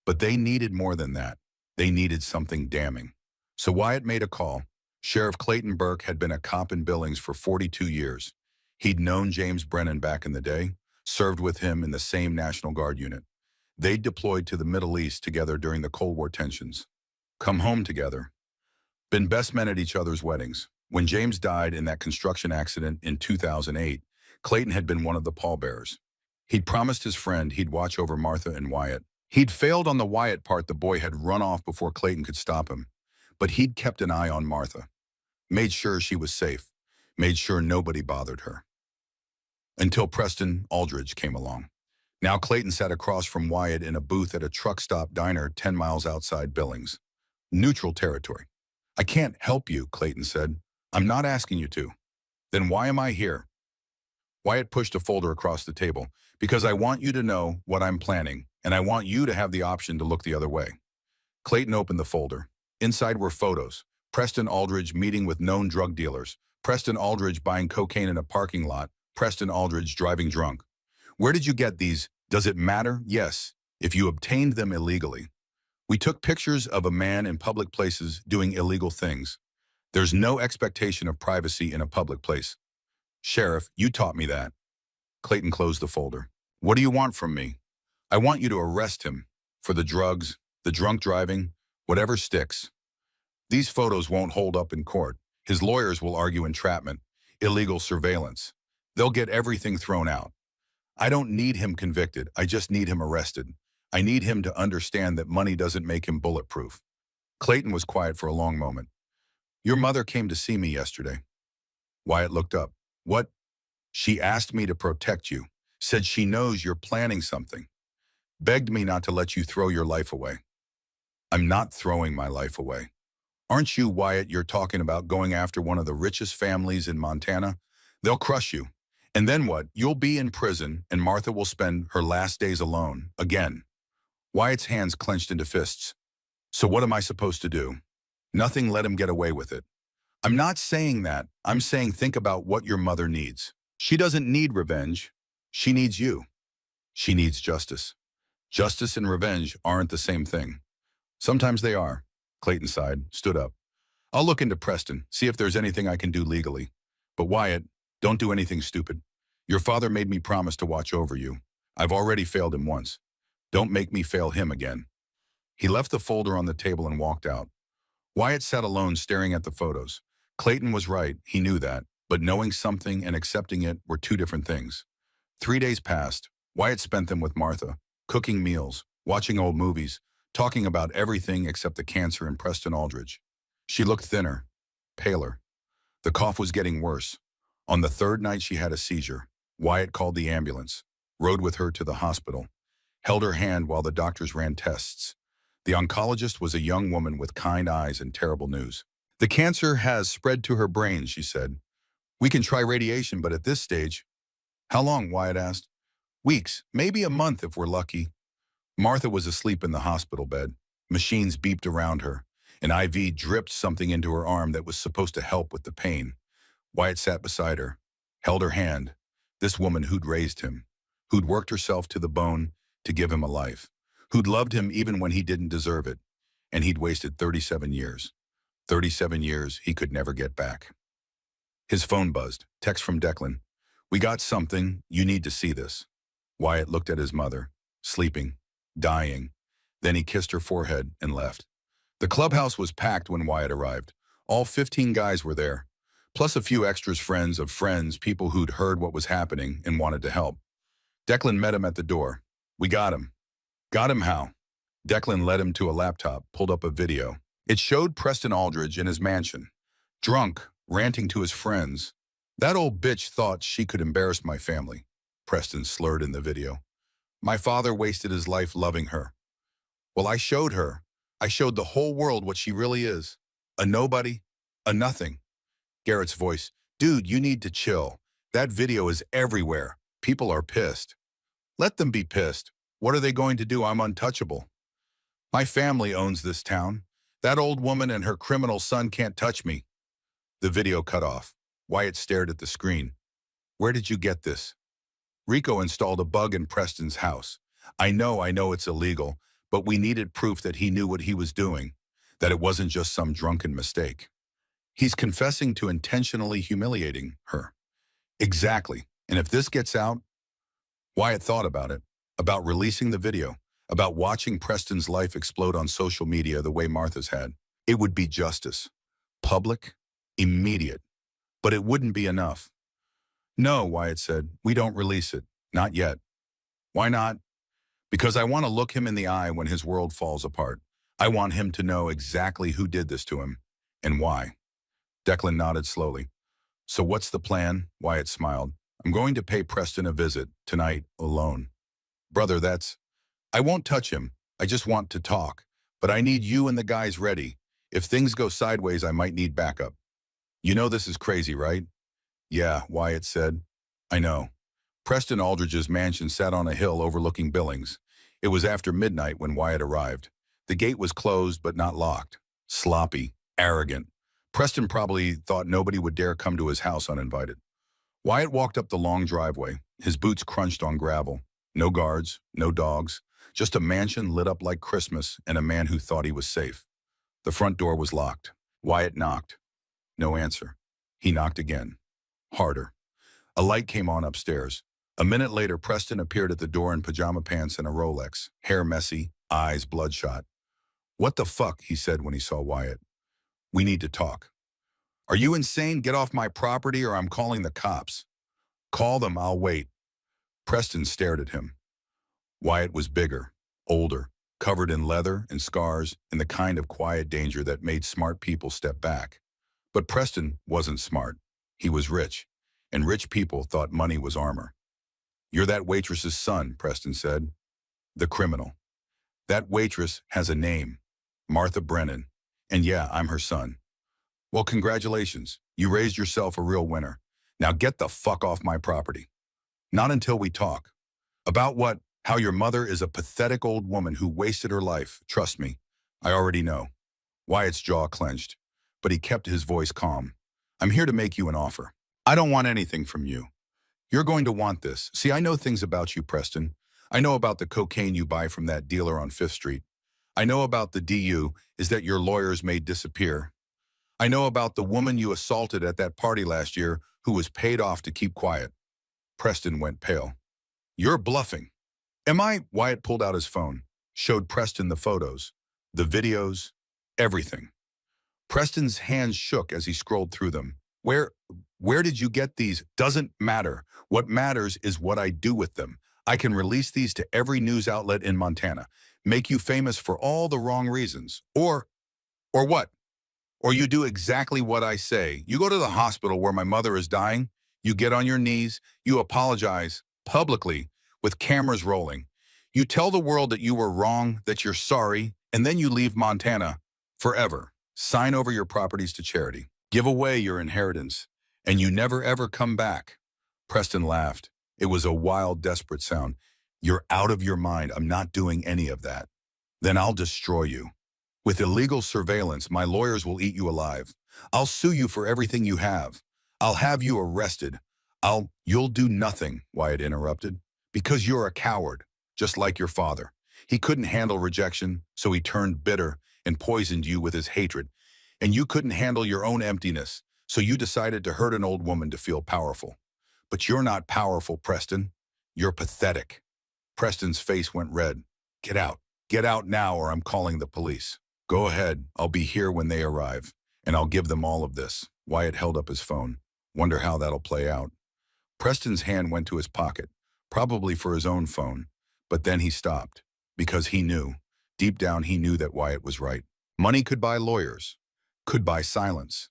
But they needed more than that. They needed something damning. So Wyatt made a call. Sheriff Clayton Burke had been a cop in Billings for 42 years. He'd known James Brennan back in the day, served with him in the same National Guard unit. They'd deployed to the Middle East together during the Cold War tensions. Come home together. Been best men at each other's weddings. When James died in that construction accident in 2008, Clayton had been one of the pallbearers. He'd promised his friend he'd watch over Martha and Wyatt. He'd failed on the Wyatt part. The boy had run off before Clayton could stop him. But he'd kept an eye on Martha. Made sure she was safe. Made sure nobody bothered her. Until Preston Aldridge came along. Now Clayton sat across from Wyatt in a booth at a truck stop diner 10 miles outside Billings. Neutral territory. I can't help you, Clayton said. I'm not asking you to. Then why am I here? Wyatt pushed a folder across the table. Because I want you to know what I'm planning, and I want you to have the option to look the other way. Clayton opened the folder. Inside were photos. Preston Aldridge meeting with known drug dealers. Preston Aldridge buying cocaine in a parking lot. Preston Aldridge driving drunk. Where did you get these? Does it matter? Yes, if you obtained them illegally. We took pictures of a man in public places doing illegal things. There's no expectation of privacy in a public place. Sheriff, you taught me that. Clayton closed the folder. What do you want from me? I want you to arrest him for the drugs, the drunk driving, whatever sticks. These photos won't hold up in court. His lawyers will argue entrapment, illegal surveillance. They'll get everything thrown out. I don't need him convicted. I just need him arrested. I need him to understand that money doesn't make him bulletproof. Clayton was quiet for a long moment. Your mother came to see me yesterday. Wyatt looked up. What? She asked me to protect you. Said she knows you're planning something. Begged me not to let you throw your life away. I'm not throwing my life away. Aren't you, Wyatt? You're talking about going after one of the richest families in Montana? They'll crush you. And then what? You'll be in prison, and Martha will spend her last days alone, again. Wyatt's hands clenched into fists. So what am I supposed to do? Nothing. Let him get away with it. I'm not saying that. I'm saying think about what your mother needs. She doesn't need revenge. She needs you. She needs justice. Justice and revenge aren't the same thing. Sometimes they are. Clayton sighed, stood up. I'll look into Preston, see if there's anything I can do legally. But Wyatt, don't do anything stupid. Your father made me promise to watch over you. I've already failed him once. Don't make me fail him again. He left the folder on the table and walked out. Wyatt sat alone staring at the photos. Clayton was right, he knew that, but knowing something and accepting it were two different things. 3 days passed. Wyatt spent them with Martha, cooking meals, watching old movies, talking about everything except the cancer in Preston Aldridge. She looked thinner, paler. The cough was getting worse. On the third night she had a seizure. Wyatt called the ambulance, rode with her to the hospital, held her hand while the doctors ran tests. The oncologist was a young woman with kind eyes and terrible news. The cancer has spread to her brain, she said. We can try radiation, but at this stage... How long? Wyatt asked. Weeks, maybe a month if we're lucky. Martha was asleep in the hospital bed. Machines beeped around her. An IV dripped something into her arm that was supposed to help with the pain. Wyatt sat beside her, held her hand. This woman who'd raised him, who'd worked herself to the bone to give him a life, who'd loved him even when he didn't deserve it, and he'd wasted 37 years. 37 years he could never get back. His phone buzzed. Text from Declan. We got something. You need to see this. Wyatt looked at his mother, sleeping, dying. Then he kissed her forehead and left. The clubhouse was packed when Wyatt arrived. All 15 guys were there, plus a few extras, friends of friends, people who'd heard what was happening and wanted to help. Declan met him at the door. We got him. Got him how? Declan led him to a laptop, pulled up a video. It showed Preston Aldridge in his mansion, drunk, ranting to his friends. That old bitch thought she could embarrass my family, Preston slurred in the video. My father wasted his life loving her. Well, I showed her. I showed the whole world what she really is. A nobody, a nothing. Garrett's voice. Dude, you need to chill. That video is everywhere. People are pissed. Let them be pissed. What are they going to do? I'm untouchable. My family owns this town. That old woman and her criminal son can't touch me. The video cut off. Wyatt stared at the screen. Where did you get this? Rico installed a bug in Preston's house. I know it's illegal, but we needed proof that he knew what he was doing, that it wasn't just some drunken mistake. He's confessing to intentionally humiliating her. Exactly. And if this gets out, Wyatt thought about it, about releasing the video, about watching Preston's life explode on social media the way Martha's had. It would be justice. Public, immediate. But it wouldn't be enough. No, Wyatt said, we don't release it. Not yet. Why not? Because I want to look him in the eye when his world falls apart. I want him to know exactly who did this to him and why. Declan nodded slowly. So what's the plan? Wyatt smiled. I'm going to pay Preston a visit tonight alone. Brother, I won't touch him. I just want to talk. But I need you and the guys ready. If things go sideways, I might need backup. You know this is crazy, right? Yeah, Wyatt said. I know. Preston Aldridge's mansion sat on a hill overlooking Billings. It was after midnight when Wyatt arrived. The gate was closed but not locked. Sloppy, arrogant. Preston probably thought nobody would dare come to his house uninvited. Wyatt walked up the long driveway. His boots crunched on gravel. No guards, no dogs, just a mansion lit up like Christmas and a man who thought he was safe. The front door was locked. Wyatt knocked. No answer. He knocked again. Harder. A light came on upstairs. A minute later, Preston appeared at the door in pajama pants and a Rolex, hair messy, eyes bloodshot. "What the fuck?" he said when he saw Wyatt. "We need to talk." "Are you insane? Get off my property or I'm calling the cops." "Call them, I'll wait." Preston stared at him. Wyatt was bigger, older, covered in leather and scars and the kind of quiet danger that made smart people step back. But Preston wasn't smart. He was rich, and rich people thought money was armor. "You're that waitress's son," Preston said. "The criminal. That waitress has a name, Martha Brennan, and yeah, I'm her son." "Well, congratulations. You raised yourself a real winner. Now get the fuck off my property." "Not until we talk." "About what? How your mother is a pathetic old woman who wasted her life. Trust me, I already know." Wyatt's jaw clenched, but he kept his voice calm. "I'm here to make you an offer. I don't want anything from you. You're going to want this. See, I know things about you, Preston. I know about the cocaine you buy from that dealer on 5th Street. I know about the DU is that your lawyers made disappear. I know about the woman you assaulted at that party last year who was paid off to keep quiet." Preston went pale. "You're bluffing." "Am I?" Wyatt pulled out his phone, showed Preston the photos, the videos, everything. Preston's hands shook as he scrolled through them. Where did you get these?" "Doesn't matter. What matters is what I do with them. I can release these to every news outlet in Montana, make you famous for all the wrong reasons. Or what? Or you do exactly what I say. You go to the hospital where my mother is dying, you get on your knees, you apologize publicly with cameras rolling. You tell the world that you were wrong, that you're sorry, and then you leave Montana forever. Sign over your properties to charity. Give away your inheritance, and you never ever come back." Preston laughed. It was a wild, desperate sound. "You're out of your mind. I'm not doing any of that." "Then I'll destroy you. With illegal surveillance, my lawyers will eat you alive. I'll sue you for everything you have. I'll have you arrested. You'll do nothing," Wyatt interrupted, "because you're a coward, just like your father. He couldn't handle rejection, so he turned bitter and poisoned you with his hatred. And you couldn't handle your own emptiness, so you decided to hurt an old woman to feel powerful. But you're not powerful, Preston. You're pathetic." Preston's face went red. "Get out. Get out now or I'm calling the police." "Go ahead. I'll be here when they arrive, and I'll give them all of this." Wyatt held up his phone. "Wonder how that'll play out." Preston's hand went to his pocket, probably for his own phone, but then he stopped, because he knew, deep down he knew that Wyatt was right. Money could buy lawyers, could buy silence,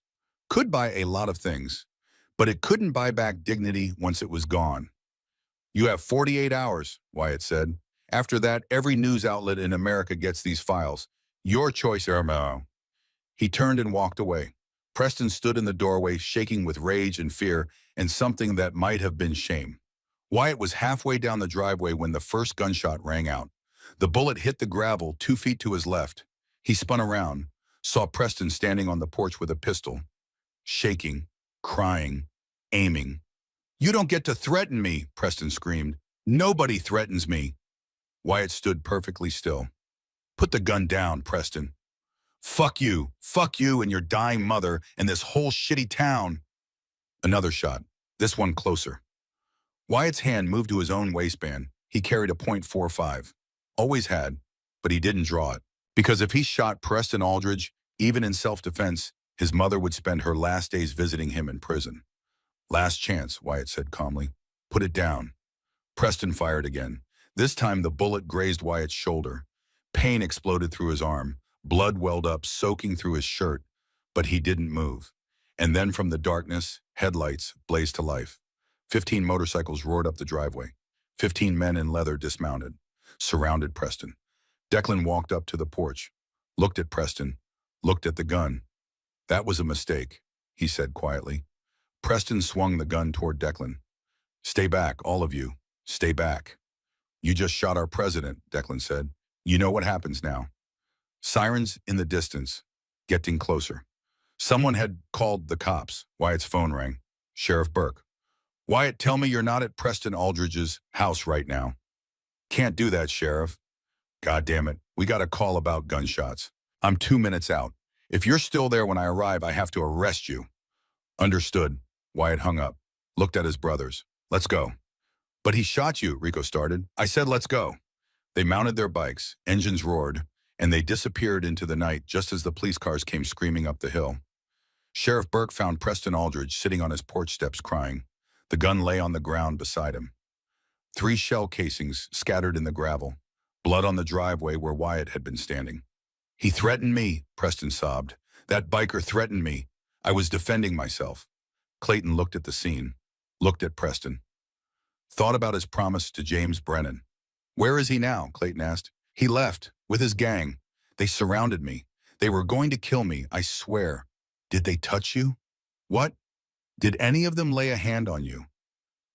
could buy a lot of things, but it couldn't buy back dignity once it was gone. "You have 48 hours, Wyatt said. "After that, every news outlet in America gets these files. Your choice, Irma." He turned and walked away. Preston stood in the doorway, shaking with rage and fear and something that might have been shame. Wyatt was halfway down the driveway when the first gunshot rang out. The bullet hit the gravel 2 feet to his left. He spun around, saw Preston standing on the porch with a pistol, shaking, crying, aiming. "You don't get to threaten me," Preston screamed. "Nobody threatens me." Wyatt stood perfectly still. "Put the gun down, Preston." Fuck you and your dying mother and this whole shitty town." Another shot, this one closer. Wyatt's hand moved to his own waistband. He carried a .45. Always had, but he didn't draw it. Because if he shot Preston Aldridge, even in self-defense, his mother would spend her last days visiting him in prison. "Last chance," Wyatt said calmly. "Put it down." Preston fired again. This time the bullet grazed Wyatt's shoulder. Pain exploded through his arm. Blood welled up, soaking through his shirt, but he didn't move. And then from the darkness, headlights blazed to life. 15 motorcycles roared up the driveway. 15 men in leather dismounted, surrounded Preston. Declan walked up to the porch, looked at Preston, looked at the gun. "That was a mistake," he said quietly. Preston swung the gun toward Declan. "Stay back, all of you. Stay back." "You just shot our president," Declan said. "You know what happens now." Sirens in the distance, getting closer. Someone had called the cops. Wyatt's phone rang. Sheriff Burke. Wyatt, tell me you're not at Preston Aldridge's house right now. Can't do that, Sheriff. God damn it. We got a call about gunshots. I'm 2 minutes out. If you're still there when I arrive, I have to arrest you. Understood. Wyatt hung up, looked at his brothers. Let's go. But he shot you, Rico started. I said let's go. They mounted their bikes, engines roared, and they disappeared into the night just as the police cars came screaming up the hill. Sheriff Burke found Preston Aldridge sitting on his porch steps crying. The gun lay on the ground beside him. 3 shell casings scattered in the gravel, blood on the driveway where Wyatt had been standing. He threatened me, Preston sobbed. That biker threatened me. I was defending myself. Clayton looked at the scene, looked at Preston. Thought about his promise to James Brennan. Where is he now? Clayton asked. He left, with his gang. They surrounded me. They were going to kill me, I swear. Did they touch you? What? Did any of them lay a hand on you?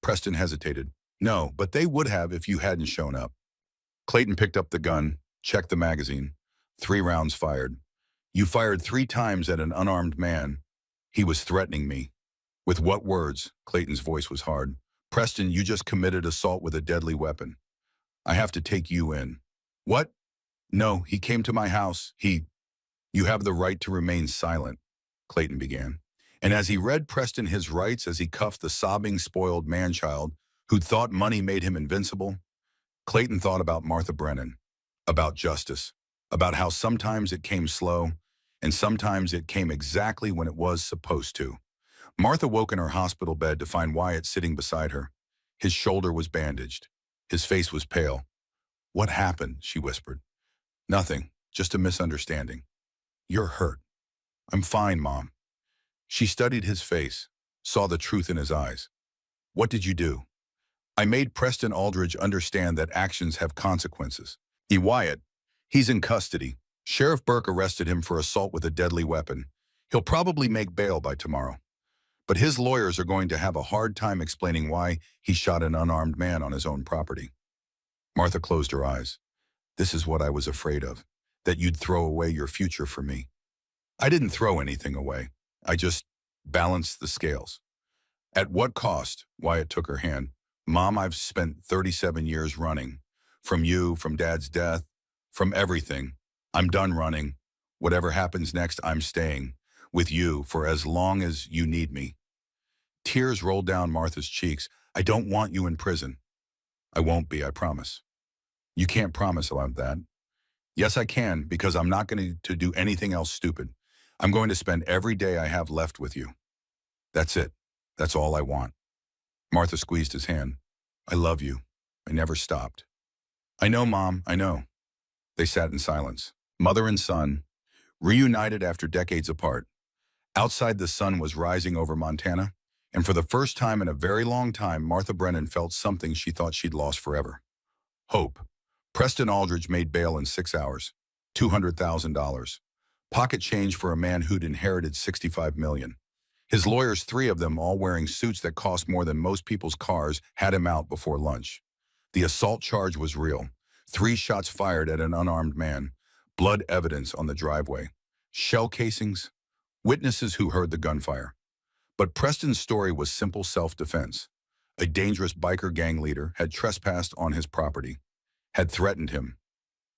Preston hesitated. No, but they would have if you hadn't shown up. Clayton picked up the gun, checked the magazine. 3 rounds fired. You fired 3 times at an unarmed man. He was threatening me. With what words? Clayton's voice was hard. Preston, you just committed assault with a deadly weapon. I have to take you in. What? No, he came to my house. You have the right to remain silent, Clayton began. And as he read Preston his rights as he cuffed the sobbing, spoiled man-child who'd thought money made him invincible, Clayton thought about Martha Brennan, about justice, about how sometimes it came slow and sometimes it came exactly when it was supposed to. Martha woke in her hospital bed to find Wyatt sitting beside her. His shoulder was bandaged. His face was pale. What happened? She whispered. Nothing, just a misunderstanding. You're hurt. I'm fine, Mom. She studied his face, saw the truth in his eyes. What did you do? I made Preston Aldridge understand that actions have consequences. Wyatt, he's in custody. Sheriff Burke arrested him for assault with a deadly weapon. He'll probably make bail by tomorrow. But his lawyers are going to have a hard time explaining why he shot an unarmed man on his own property. Martha closed her eyes. This is what I was afraid of, that you'd throw away your future for me. I didn't throw anything away. I just balanced the scales. At what cost? Wyatt took her hand. Mom, I've spent 37 years running. From you, from Dad's death, from everything. I'm done running. Whatever happens next, I'm staying with you for as long as you need me. Tears rolled down Martha's cheeks. I don't want you in prison. I won't be, I promise. You can't promise about that. Yes, I can, because I'm not going to do anything else stupid. I'm going to spend every day I have left with you. That's it. That's all I want. Martha squeezed his hand. I love you. I never stopped. I know, Mom, I know. They sat in silence, mother and son, reunited after decades apart. Outside, the sun was rising over Montana, and for the first time in a very long time, Martha Brennan felt something she thought she'd lost forever. Hope. Preston Aldridge made bail in 6 hours, $200,000. Pocket change for a man who'd inherited $65 million. His lawyers, 3 of them, all wearing suits that cost more than most people's cars, had him out before lunch. The assault charge was real. 3 shots fired at an unarmed man. Blood evidence on the driveway. Shell casings. Witnesses who heard the gunfire. But Preston's story was simple self-defense. A dangerous biker gang leader had trespassed on his property, had threatened him.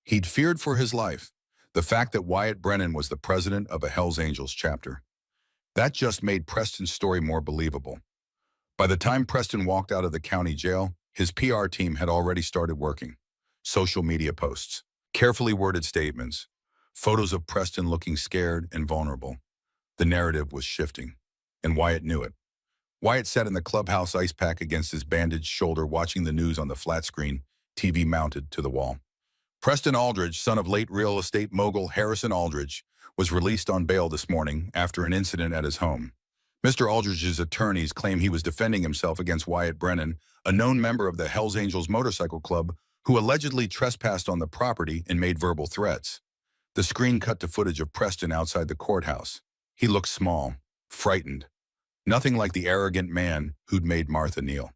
He'd feared for his life. The fact that Wyatt Brennan was the president of a Hells Angels chapter. That just made Preston's story more believable. By the time Preston walked out of the county jail, his PR team had already started working. Social media posts, carefully worded statements, photos of Preston looking scared and vulnerable. The narrative was shifting, and Wyatt knew it. Wyatt sat in the clubhouse ice pack against his bandaged shoulder watching the news on the flat screen, TV mounted to the wall. Preston Aldridge, son of late real estate mogul Harrison Aldridge, was released on bail this morning after an incident at his home. Mr. Aldridge's attorneys claim he was defending himself against Wyatt Brennan, a known member of the Hells Angels motorcycle club who allegedly trespassed on the property and made verbal threats. The screen cut to footage of Preston outside the courthouse. He looked small, frightened. Nothing like the arrogant man who'd made Martha kneel.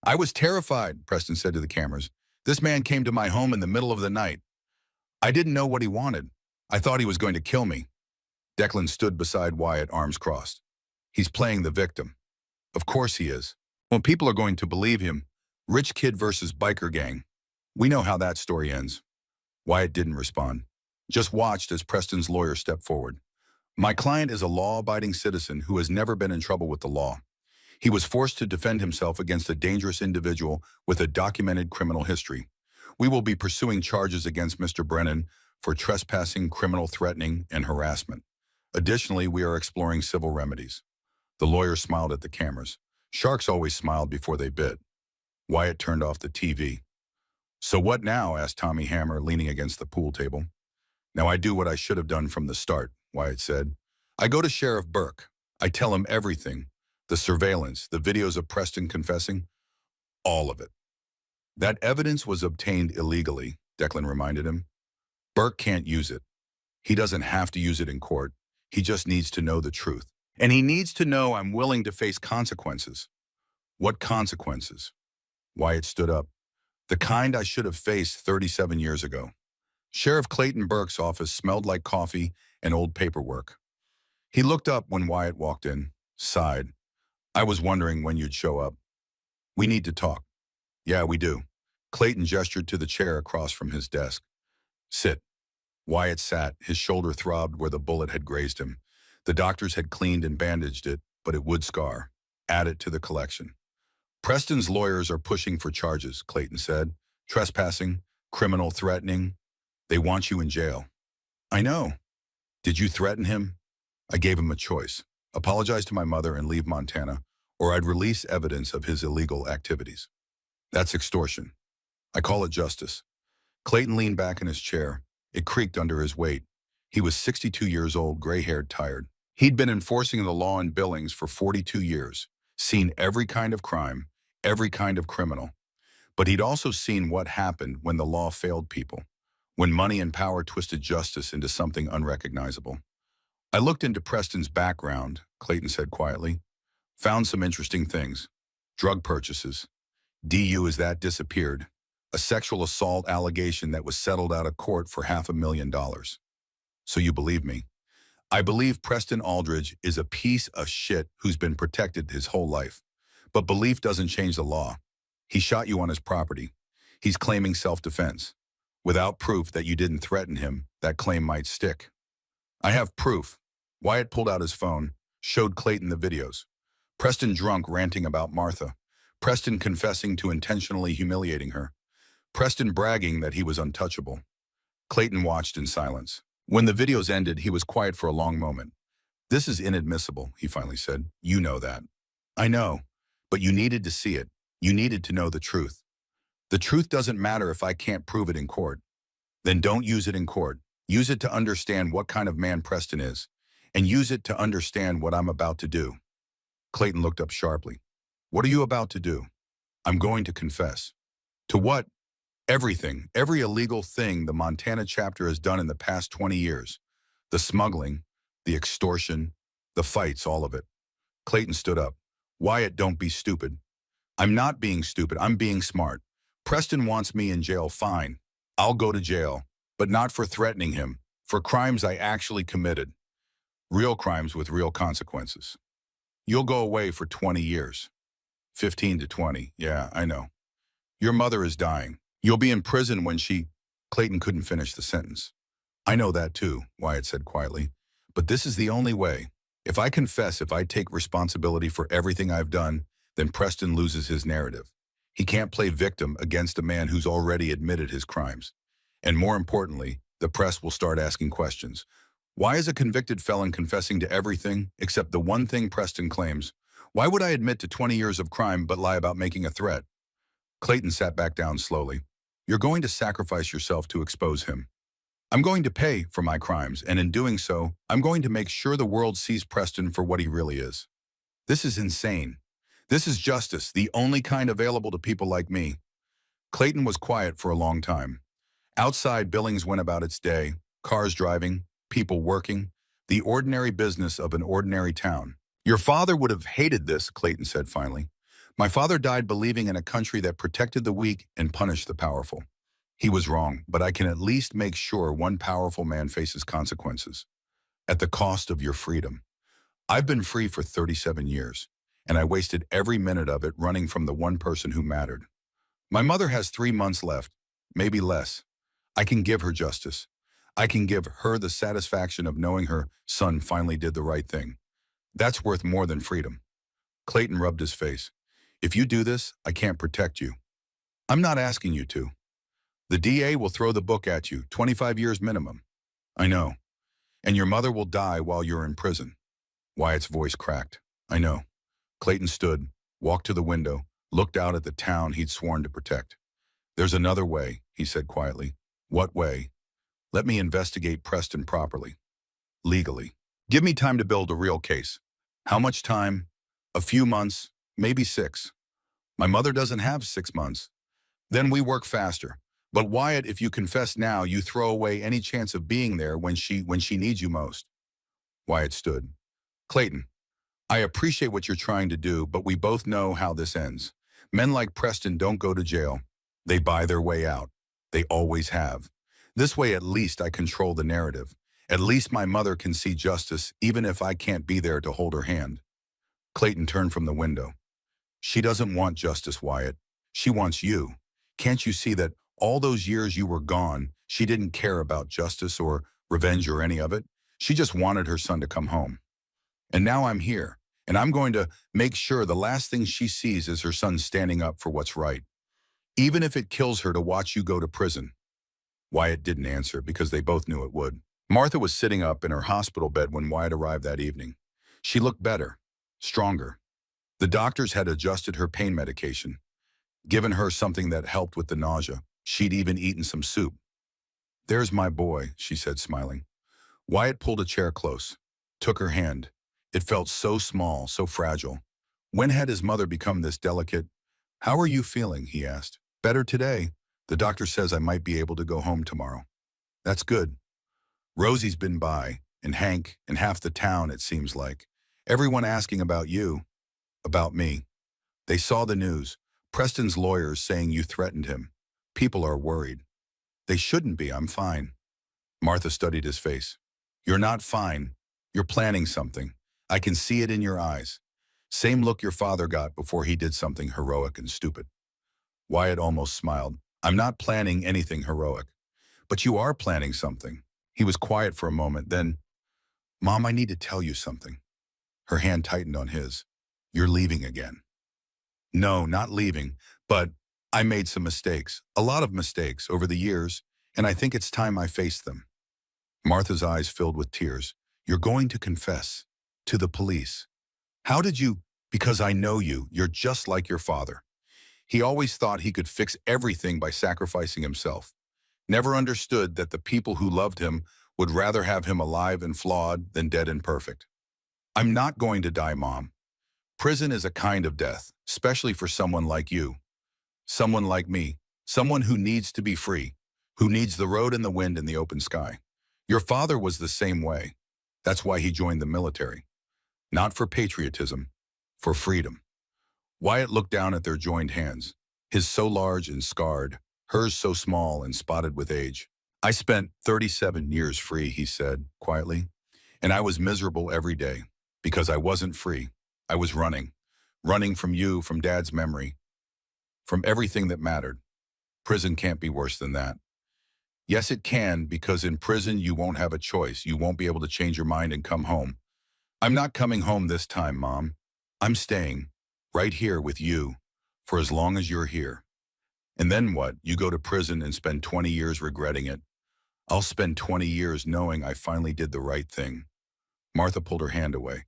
I was terrified, Preston said to the cameras. This man came to my home in the middle of the night. I didn't know what he wanted. I thought he was going to kill me. Declan stood beside Wyatt, arms crossed. He's playing the victim. Of course he is. Well, people are going to believe him. Rich kid versus biker gang. We know how that story ends. Wyatt didn't respond. Just watched as Preston's lawyer stepped forward. My client is a law-abiding citizen who has never been in trouble with the law. He was forced to defend himself against a dangerous individual with a documented criminal history. We will be pursuing charges against Mr. Brennan for trespassing, criminal threatening, and harassment. Additionally, we are exploring civil remedies. The lawyer smiled at the cameras. Sharks always smiled before they bit. Wyatt turned off the TV. So what now? Asked Tommy Hammer, leaning against the pool table. Now I do what I should have done from the start, Wyatt said. I go to Sheriff Burke. I tell him everything. The surveillance, the videos of Preston confessing, all of it. That evidence was obtained illegally, Declan reminded him. Burke can't use it. He doesn't have to use it in court. He just needs to know the truth. And he needs to know I'm willing to face consequences. What consequences? Wyatt stood up. The kind I should have faced 37 years ago. Sheriff Clayton Burke's office smelled like coffee and old paperwork. He looked up when Wyatt walked in, sighed. I was wondering when you'd show up. We need to talk. Yeah, we do. Clayton gestured to the chair across from his desk. Sit. Wyatt sat, his shoulder throbbed where the bullet had grazed him. The doctors had cleaned and bandaged it, but it would scar. Add it to the collection. Preston's lawyers are pushing for charges, Clayton said. Trespassing, criminal threatening. They want you in jail. I know. Did you threaten him? I gave him a choice. Apologize to my mother and leave Montana, or I'd release evidence of his illegal activities. That's extortion. I call it justice. Clayton leaned back in his chair. It creaked under his weight. He was 62 years old, gray-haired, tired. He'd been enforcing the law in Billings for 42 years, seen every kind of crime, every kind of criminal. But he'd also seen what happened when the law failed people, when money and power twisted justice into something unrecognizable. I looked into Preston's background, Clayton said quietly. Found some interesting things. Drug purchases. DU as that disappeared. A sexual assault allegation that was settled out of court for $500,000. So you believe me? I believe Preston Aldridge is a piece of shit who's been protected his whole life. But belief doesn't change the law. He shot you on his property. He's claiming self-defense. Without proof that you didn't threaten him, that claim might stick. I have proof. Wyatt pulled out his phone, showed Clayton the videos. Preston drunk ranting about Martha. Preston confessing to intentionally humiliating her. Preston bragging that he was untouchable. Clayton watched in silence. When the videos ended, he was quiet for a long moment. This is inadmissible, he finally said. You know that. I know, but you needed to see it. You needed to know the truth. The truth doesn't matter if I can't prove it in court. Then don't use it in court. Use it to understand what kind of man Preston is, and use it to understand what I'm about to do. Clayton looked up sharply. What are you about to do? I'm going to confess. To what? Everything, every illegal thing the Montana chapter has done in the past 20 years. The smuggling, the extortion, the fights, all of it. Clayton stood up. Wyatt, don't be stupid. I'm not being stupid, I'm being smart. Preston wants me in jail, fine. I'll go to jail, but not for threatening him, for crimes I actually committed. Real crimes with real consequences. You'll go away for 20 years. 15 to 20, yeah, I know. Your mother is dying. You'll be in prison when she... Clayton couldn't finish the sentence. I know that too, Wyatt said quietly. But this is the only way. If I confess, if I take responsibility for everything I've done, then Preston loses his narrative. He can't play victim against a man who's already admitted his crimes. And more importantly, the press will start asking questions. Why is a convicted felon confessing to everything except the one thing Preston claims? Why would I admit to 20 years of crime but lie about making a threat? Clayton sat back down slowly. You're going to sacrifice yourself to expose him. I'm going to pay for my crimes, and in doing so, I'm going to make sure the world sees Preston for what he really is. This is insane. This is justice, the only kind available to people like me. Clayton was quiet for a long time. Outside, Billings went about its day, cars driving, people working, the ordinary business of an ordinary town. Your father would have hated this, Clayton said finally. My father died believing in a country that protected the weak and punished the powerful. He was wrong, but I can at least make sure one powerful man faces consequences. at the cost of your freedom. I've been free for 37 years, and I wasted every minute of it running from the one person who mattered. My mother has 3 months left, maybe less. I can give her justice. I can give her the satisfaction of knowing her son finally did the right thing. That's worth more than freedom. Clayton rubbed his face. If you do this, I can't protect you. I'm not asking you to. The DA will throw the book at you, 25 years minimum. I know. And your mother will die while you're in prison. Wyatt's voice cracked. I know. Clayton stood, walked to the window, looked out at the town he'd sworn to protect. There's another way, he said quietly. What way? Let me investigate Preston properly. Legally. Give me time to build a real case. How much time? A few months, maybe 6. My mother doesn't have 6 months. Then we work faster. But Wyatt, if you confess now, you throw away any chance of being there when she needs you most. Wyatt stood. Clayton, I appreciate what you're trying to do, but we both know how this ends. Men like Preston don't go to jail. They buy their way out. They always have. This way, at least I control the narrative. At least my mother can see justice, even if I can't be there to hold her hand. Clayton turned from the window. She doesn't want justice, Wyatt. She wants you. Can't you see that all those years you were gone, she didn't care about justice or revenge or any of it? She just wanted her son to come home. And now I'm here, and I'm going to make sure the last thing she sees is her son standing up for what's right, even if it kills her to watch you go to prison. Wyatt didn't answer because they both knew it would. Martha was sitting up in her hospital bed when Wyatt arrived that evening. She looked better, stronger. The doctors had adjusted her pain medication, given her something that helped with the nausea. She'd even eaten some soup. There's my boy, she said, smiling. Wyatt pulled a chair close, took her hand. It felt so small, so fragile. When had his mother become this delicate? How are you feeling, he asked. Better today. The doctor says I might be able to go home tomorrow. That's good. Rosie's been by, and Hank, and half the town, it seems like. Everyone asking about you, about me. They saw the news. Preston's lawyers saying you threatened him. People are worried. They shouldn't be, I'm fine. Martha studied his face. You're not fine. You're planning something. I can see it in your eyes. Same look your father got before he did something heroic and stupid. Wyatt almost smiled. I'm not planning anything heroic. But you are planning something. He was quiet for a moment, then, Mom, I need to tell you something. Her hand tightened on his. You're leaving again. No, not leaving, but I made some mistakes, a lot of mistakes over the years, and I think it's time I faced them. Martha's eyes filled with tears. You're going to confess to the police. How did you? Because I know you. You're just like your father. He always thought he could fix everything by sacrificing himself. Never understood that the people who loved him would rather have him alive and flawed than dead and perfect. I'm not going to die, Mom. Prison is a kind of death, especially for someone like you. Someone like me. Someone who needs to be free. Who needs the road and the wind and the open sky. Your father was the same way. That's why he joined the military. Not for patriotism, for freedom. Wyatt looked down at their joined hands, his so large and scarred, hers so small and spotted with age. I spent 37 years free, he said quietly, and I was miserable every day because I wasn't free. I was running from you, from Dad's memory, from everything that mattered. Prison can't be worse than that. Yes, it can, because in prison you won't have a choice. You won't be able to change your mind and come home. I'm not coming home this time, Mom. I'm staying right here with you for as long as you're here. And then what? You go to prison and spend 20 years regretting it. I'll spend 20 years knowing I finally did the right thing. Martha pulled her hand away.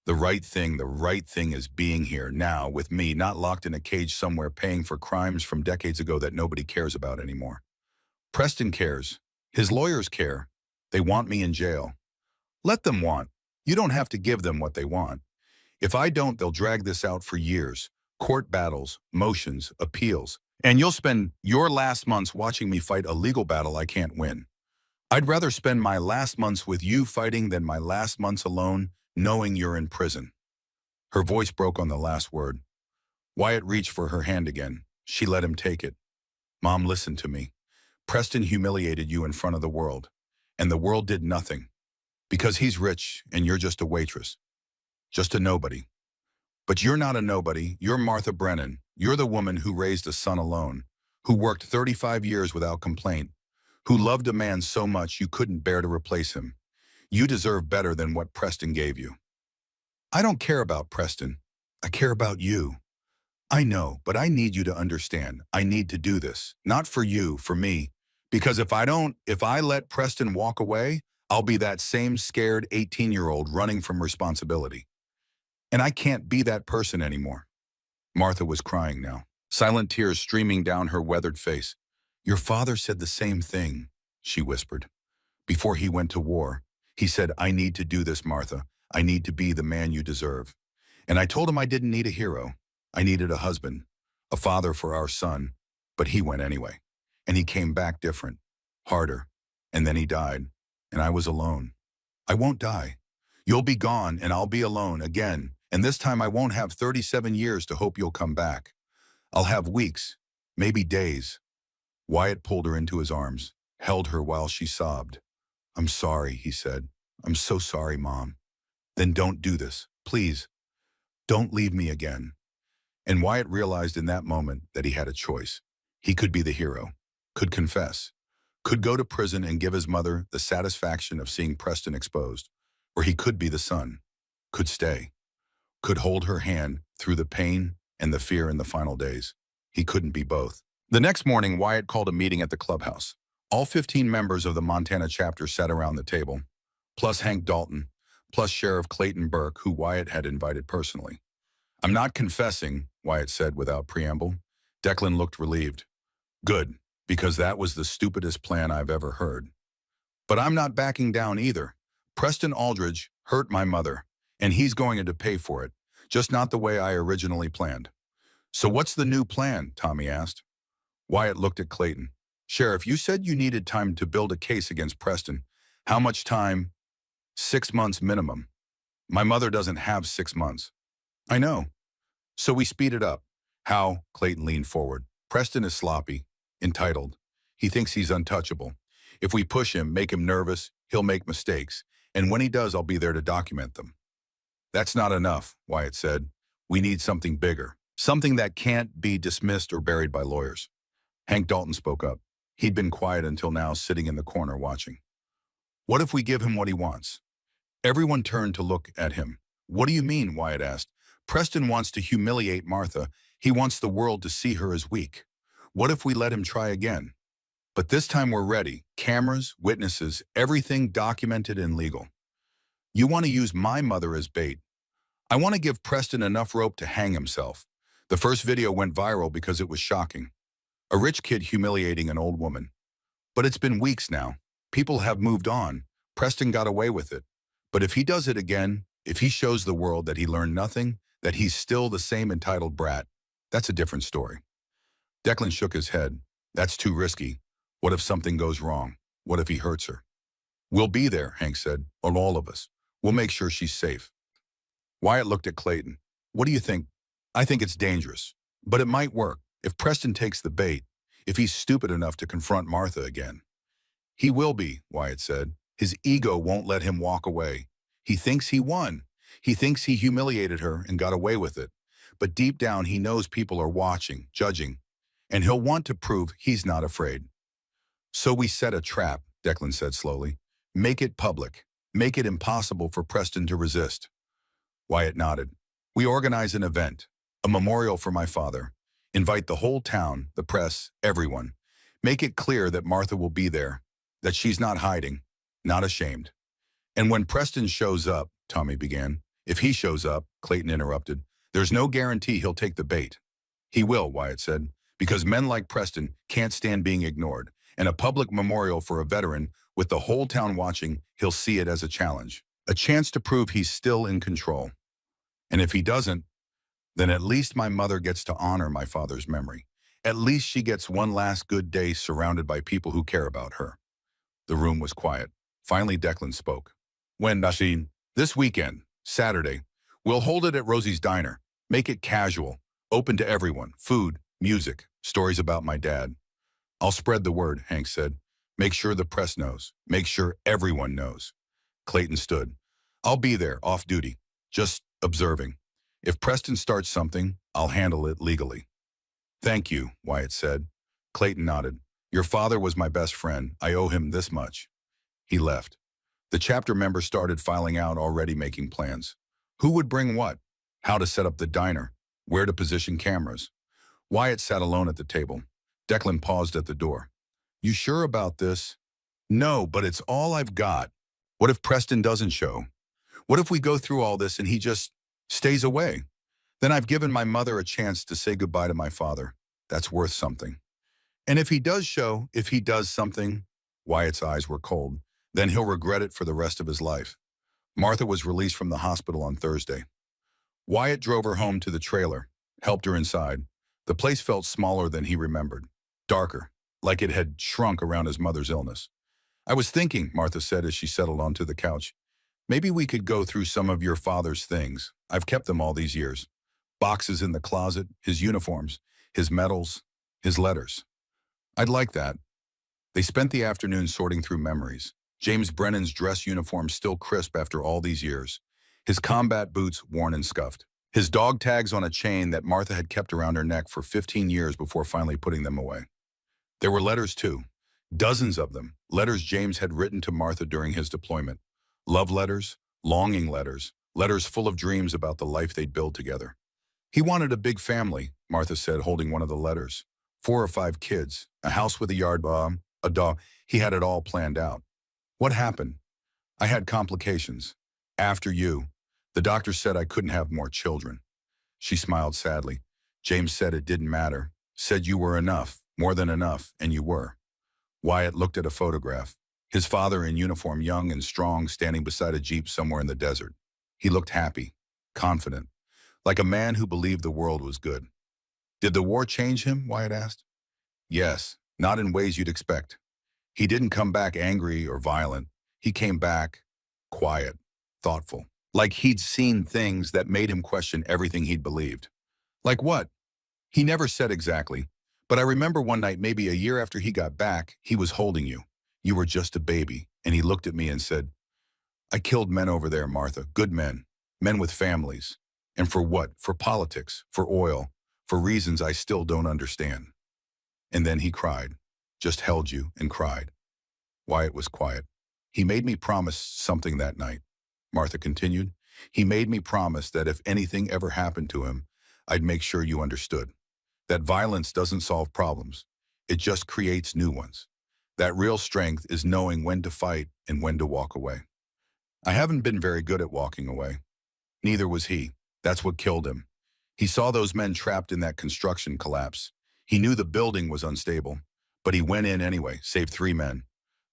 The right thing is being here now with me, not locked in a cage somewhere paying for crimes from decades ago that nobody cares about anymore. Preston cares. His lawyers care. They want me in jail. Let them want. You don't have to give them what they want. If I don't, they'll drag this out for years. Court battles, motions, appeals. And you'll spend your last months watching me fight a legal battle I can't win. I'd rather spend my last months with you fighting than my last months alone, knowing you're in prison. Her voice broke on the last word. Wyatt reached for her hand again. She let him take it. Mom, listen to me. Preston humiliated you in front of the world, and the world did nothing. Because he's rich and you're just a waitress, just a nobody. But you're not a nobody, you're Martha Brennan. You're the woman who raised a son alone, who worked 35 years without complaint, who loved a man so much you couldn't bear to replace him. You deserve better than what Preston gave you. I don't care about Preston. I care about you. I know, but I need you to understand. I need to do this. Not for you, for me. Because if I let Preston walk away, I'll be that same scared 18-year-old running from responsibility. And I can't be that person anymore. Martha was crying now, silent tears streaming down her weathered face. Your father said the same thing, she whispered. Before he went to war, he said, I need to do this, Martha. I need to be the man you deserve. And I told him I didn't need a hero. I needed a husband, a father for our son. But he went anyway. And he came back different, harder. And then he died. And I was alone. I won't die. You'll be gone and I'll be alone again. And this time I won't have 37 years to hope you'll come back. I'll have weeks, maybe days. Wyatt pulled her into his arms, held her while she sobbed. I'm sorry, he said. I'm so sorry, Mom. Then don't do this, please. Don't leave me again. And Wyatt realized in that moment that he had a choice. He could be the hero, could confess, could go to prison and give his mother the satisfaction of seeing Preston exposed, or he could be the son, could stay, could hold her hand through the pain and the fear in the final days. He couldn't be both. The next morning, Wyatt called a meeting at the clubhouse. All 15 members of the Montana chapter sat around the table, plus Hank Dalton, plus Sheriff Clayton Burke, who Wyatt had invited personally. I'm not confessing, Wyatt said without preamble. Declan looked relieved. Good, because that was the stupidest plan I've ever heard. But I'm not backing down either. Preston Aldridge hurt my mother, and he's going to pay for it, just not the way I originally planned. So what's the new plan? Tommy asked. Wyatt looked at Clayton. Sheriff, you said you needed time to build a case against Preston. How much time? 6 months minimum. My mother doesn't have 6 months. I know. So we speed it up. How? Clayton leaned forward. Preston is sloppy, entitled. He thinks he's untouchable. If we push him, make him nervous, he'll make mistakes. And when he does, I'll be there to document them. That's not enough, Wyatt said. We need something bigger. Something that can't be dismissed or buried by lawyers. Hank Dalton spoke up. He'd been quiet until now, sitting in the corner watching. What if we give him what he wants? Everyone turned to look at him. What do you mean? Wyatt asked. Preston wants to humiliate Martha. He wants the world to see her as weak. What if we let him try again? But this time we're ready. Cameras, witnesses, everything documented and legal. You want to use my mother as bait. I want to give Preston enough rope to hang himself. The first video went viral because it was shocking. A rich kid humiliating an old woman. But it's been weeks now. People have moved on. Preston got away with it. But if he does it again, if he shows the world that he learned nothing, that he's still the same entitled brat, that's a different story. Declan shook his head. That's too risky. What if something goes wrong? What if he hurts her? We'll be there, Hank said, on all of us. We'll make sure she's safe. Wyatt looked at Clayton. What do you think? I think it's dangerous. But it might work. If Preston takes the bait, if he's stupid enough to confront Martha again. He will be, Wyatt said. His ego won't let him walk away. He thinks he won. He thinks he humiliated her and got away with it. But deep down, he knows people are watching, judging, and he'll want to prove he's not afraid. So we set a trap, Declan said slowly. Make it public. Make it impossible for Preston to resist. Wyatt nodded. We organize an event, a memorial for my father. Invite the whole town, the press, everyone. Make it clear that Martha will be there, that she's not hiding, not ashamed. And when Preston shows up, Tommy began. If he shows up, Clayton interrupted, there's no guarantee he'll take the bait. He will, Wyatt said, because men like Preston can't stand being ignored. And a public memorial for a veteran, with the whole town watching, he'll see it as a challenge, a chance to prove he's still in control. And if he doesn't, then at least my mother gets to honor my father's memory. At least she gets one last good day surrounded by people who care about her. The room was quiet. Finally, Declan spoke. When, Nashin? This weekend, Saturday. We'll hold it at Rosie's Diner. Make it casual, open to everyone. Food, music, stories about my dad. I'll spread the word, Hank said. Make sure the press knows. Make sure everyone knows. Clayton stood. I'll be there, off duty, just observing. If Preston starts something, I'll handle it legally. Thank you, Wyatt said. Clayton nodded. Your father was my best friend. I owe him this much. He left. The chapter members started filing out, already making plans. Who would bring what? How to set up the diner? Where to position cameras? Wyatt sat alone at the table. Declan paused at the door. You sure about this? No, but it's all I've got. What if Preston doesn't show? What if we go through all this and he just stays away? Then I've given my mother a chance to say goodbye to my father. That's worth something. And if he does show, if he does something, Wyatt's eyes were cold, then he'll regret it for the rest of his life. Martha was released from the hospital on Thursday. Wyatt drove her home to the trailer, helped her inside. The place felt smaller than he remembered, darker, like it had shrunk around his mother's illness. I was thinking, Martha said as she settled onto the couch, maybe we could go through some of your father's things. I've kept them all these years. Boxes in the closet, his uniforms, his medals, his letters. I'd like that. They spent the afternoon sorting through memories. James Brennan's dress uniform still crisp after all these years. His combat boots worn and scuffed. His dog tags on a chain that Martha had kept around her neck for 15 years before finally putting them away. There were letters too. Dozens of them. Letters James had written to Martha during his deployment. Love letters, longing letters, letters full of dreams about the life they'd build together. He wanted a big family, Martha said, holding one of the letters. 4 or 5 kids, a house with a yard bomb, a dog. He had it all planned out. What happened? I had complications. After you. The doctor said I couldn't have more children. She smiled sadly. James said it didn't matter. Said you were enough, more than enough, and you were. Wyatt looked at a photograph. His father in uniform, young and strong, standing beside a jeep somewhere in the desert. He looked happy, confident, like a man who believed the world was good. Did the war change him? Wyatt asked. Yes, not in ways you'd expect. He didn't come back angry or violent. He came back quiet, thoughtful, like he'd seen things that made him question everything he'd believed. Like what? He never said exactly, but I remember one night, maybe a year after he got back, he was holding you. You were just a baby, and he looked at me and said, I killed men over there, Martha, good men, men with families. And for what? For politics, for oil, for reasons I still don't understand. And then he cried, just held you and cried. Wyatt was quiet. He made me promise something that night, Martha continued. He made me promise that if anything ever happened to him, I'd make sure you understood. That violence doesn't solve problems. It just creates new ones. That real strength is knowing when to fight and when to walk away. I haven't been very good at walking away. Neither was he. That's what killed him. He saw those men trapped in that construction collapse. He knew the building was unstable, but he went in anyway, saved 3 men.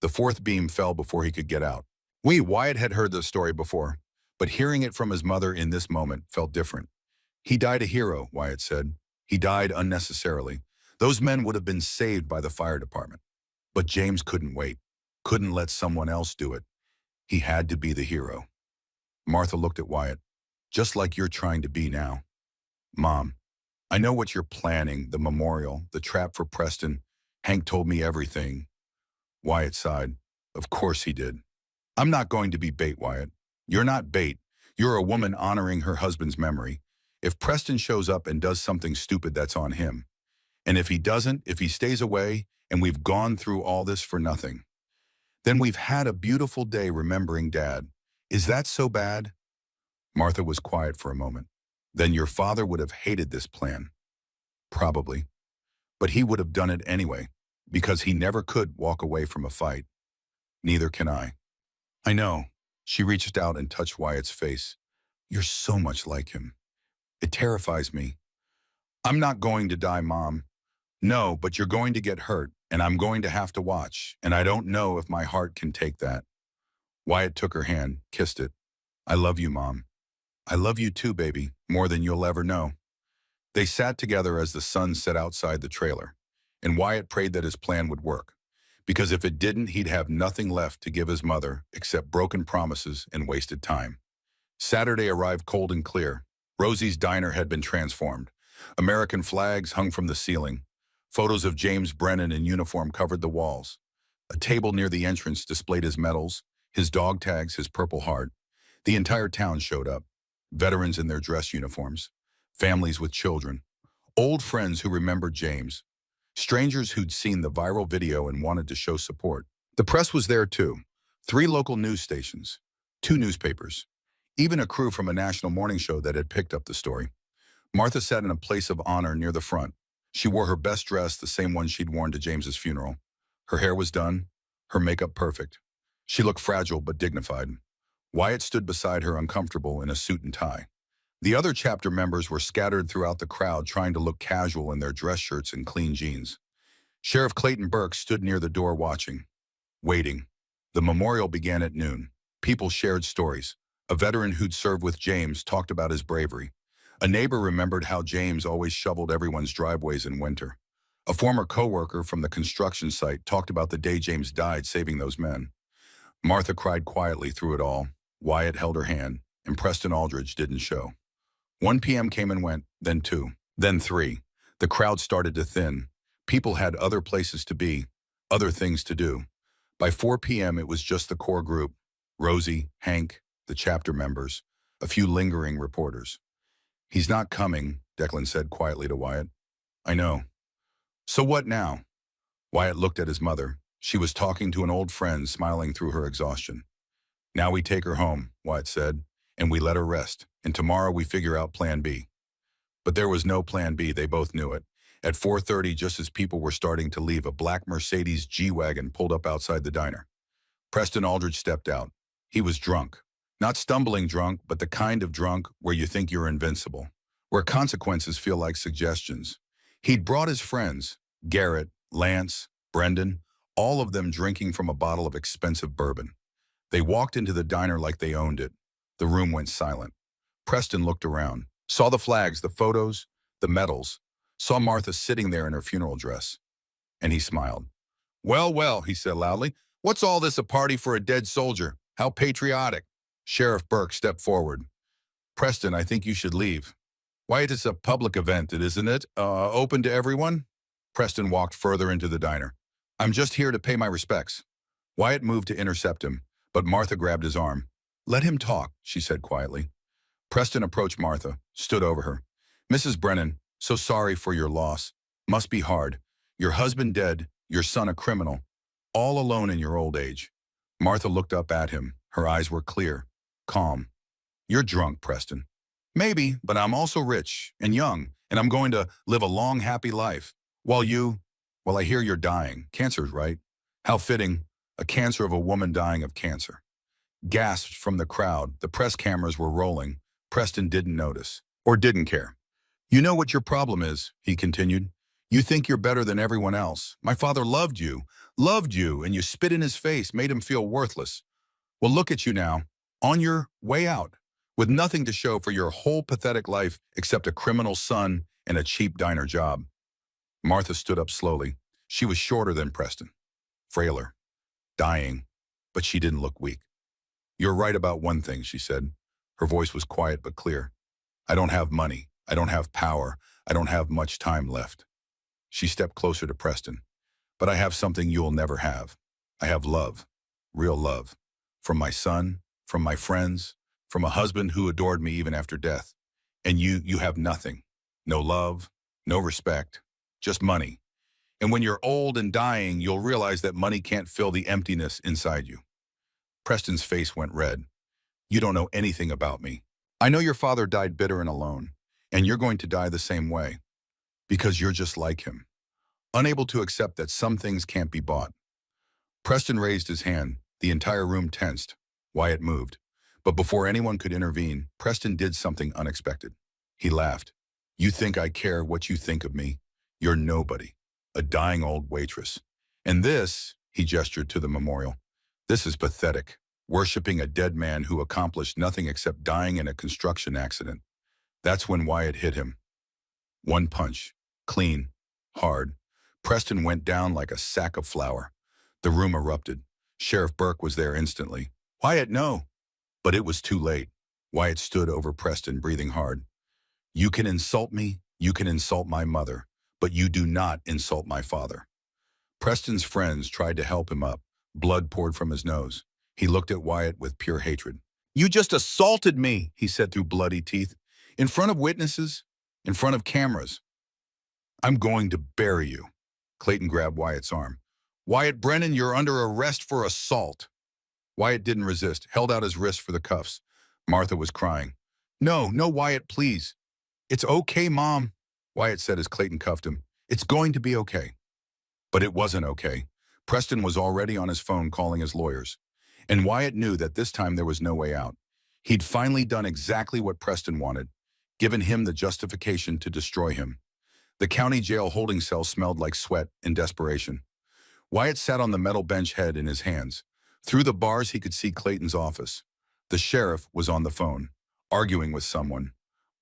The 4th beam fell before he could get out. Wyatt had heard the story before, but hearing it from his mother in this moment felt different. He died a hero, Wyatt said. He died unnecessarily. Those men would have been saved by the fire department. But James couldn't wait, couldn't let someone else do it. He had to be the hero. Martha looked at Wyatt, just like you're trying to be now. Mom, I know what you're planning, the memorial, the trap for Preston. Hank told me everything. Wyatt sighed. Of course he did. I'm not going to be bait, Wyatt. You're not bait. You're a woman honoring her husband's memory. If Preston shows up and does something stupid, that's on him. And if he doesn't, if he stays away, and we've gone through all this for nothing, then we've had a beautiful day remembering Dad. Is that so bad? Martha was quiet for a moment. Then your father would have hated this plan. Probably. But he would have done it anyway, because he never could walk away from a fight. Neither can I. I know. She reached out and touched Wyatt's face. You're so much like him. It terrifies me. I'm not going to die, Mom. No, but you're going to get hurt, and I'm going to have to watch, and I don't know if my heart can take that. Wyatt took her hand, kissed it. I love you, Mom. I love you too, baby, more than you'll ever know. They sat together as the sun set outside the trailer, and Wyatt prayed that his plan would work, because if it didn't, he'd have nothing left to give his mother except broken promises and wasted time. Saturday arrived cold and clear. Rosie's diner had been transformed. American flags hung from the ceiling. Photos of James Brennan in uniform covered the walls. A table near the entrance displayed his medals, his dog tags, his Purple Heart. The entire town showed up. Veterans in their dress uniforms, families with children, old friends who remembered James, strangers who'd seen the viral video and wanted to show support. The press was there too. 3 local news stations, 2 newspapers, even a crew from a national morning show that had picked up the story. Martha sat in a place of honor near the front. She wore her best dress, the same one she'd worn to James's funeral. Her hair was done, her makeup perfect. She looked fragile but dignified. Wyatt stood beside her, uncomfortable, in a suit and tie. The other chapter members were scattered throughout the crowd, trying to look casual in their dress shirts and clean jeans. Sheriff Clayton Burke stood near the door watching, waiting. The memorial began at noon. People shared stories. A veteran who'd served with James talked about his bravery. A neighbor remembered how James always shoveled everyone's driveways in winter. A former coworker from the construction site talked about the day James died saving those men. Martha cried quietly through it all. Wyatt held her hand, and Preston Aldridge didn't show. 1 p.m. came and went, then 2, then 3. The crowd started to thin. People had other places to be, other things to do. By 4 p.m. it was just the core group, Rosie, Hank, the chapter members, a few lingering reporters. "He's not coming," Declan said quietly to Wyatt. "I know." "So what now?" Wyatt looked at his mother. She was talking to an old friend, smiling through her exhaustion. "Now we take her home," Wyatt said, "and we let her rest, and tomorrow we figure out plan B." But there was no plan B, they both knew it. At 4:30, just as people were starting to leave, a black Mercedes G-Wagon pulled up outside the diner. Preston Aldridge stepped out. He was drunk. Not stumbling drunk, but the kind of drunk where you think you're invincible, where consequences feel like suggestions. He'd brought his friends, Garrett, Lance, Brendan, all of them drinking from a bottle of expensive bourbon. They walked into the diner like they owned it. The room went silent. Preston looked around, saw the flags, the photos, the medals, saw Martha sitting there in her funeral dress. And he smiled. "Well, well," he said loudly, "what's all this, a party for a dead soldier? How patriotic." Sheriff Burke stepped forward. "Preston, I think you should leave." "Why, it's a public event, isn't it? Open to everyone?" Preston walked further into the diner. "I'm just here to pay my respects." Wyatt moved to intercept him, but Martha grabbed his arm. "Let him talk," she said quietly. Preston approached Martha, stood over her. "Mrs. Brennan, so sorry for your loss. Must be hard. Your husband dead, your son a criminal, all alone in your old age." Martha looked up at him. Her eyes were clear, calm. "You're drunk, Preston." "Maybe, but I'm also rich and young, and I'm going to live a long, happy life. Well, I hear you're dying. Cancer's right. How fitting, a cancer of a woman dying of cancer." Gasps from the crowd. The press cameras were rolling. Preston didn't notice, or didn't care. "You know what your problem is," he continued. "You think you're better than everyone else. My father loved you, and you spit in his face, made him feel worthless. Well, look at you now, on your way out, with nothing to show for your whole pathetic life except a criminal son and a cheap diner job." Martha stood up slowly. She was shorter than Preston, frailer, dying, but she didn't look weak. "You're right about one thing," she said. Her voice was quiet but clear. "I don't have money. I don't have power. I don't have much time left." She stepped closer to Preston. "But I have something you'll never have. I have love, real love. From my son, from my friends, from a husband who adored me even after death. And you have nothing. No love, no respect, just money. And when you're old and dying, you'll realize that money can't fill the emptiness inside you." Preston's face went red. "You don't know anything about me. I know your father died bitter and alone, and you're going to die the same way, because you're just like him, unable to accept that some things can't be bought." Preston raised his hand. The entire room tensed. Wyatt moved. But before anyone could intervene, Preston did something unexpected. He laughed. "You think I care what you think of me? You're nobody. A dying old waitress. And this," he gestured to the memorial, "this is pathetic. Worshipping a dead man who accomplished nothing except dying in a construction accident." That's when Wyatt hit him. One punch. Clean. Hard. Preston went down like a sack of flour. The room erupted. Sheriff Burke was there instantly. "Wyatt, no!" But it was too late. Wyatt stood over Preston, breathing hard. "You can insult me, you can insult my mother, but you do not insult my father." Preston's friends tried to help him up. Blood poured from his nose. He looked at Wyatt with pure hatred. You just assaulted me, he said through bloody teeth. In front of witnesses, in front of cameras. I'm going to bury you. Clayton grabbed Wyatt's arm. Wyatt Brennan, you're under arrest for assault. Wyatt didn't resist, held out his wrist for the cuffs. Martha was crying. No, no, Wyatt, please. It's okay, Mom, Wyatt said as Clayton cuffed him. It's going to be okay. But it wasn't okay. Preston was already on his phone calling his lawyers. And Wyatt knew that this time there was no way out. He'd finally done exactly what Preston wanted, given him the justification to destroy him. The county jail holding cell smelled like sweat and desperation. Wyatt sat on the metal bench, head in his hands. Through the bars, he could see Clayton's office. The sheriff was on the phone, arguing with someone,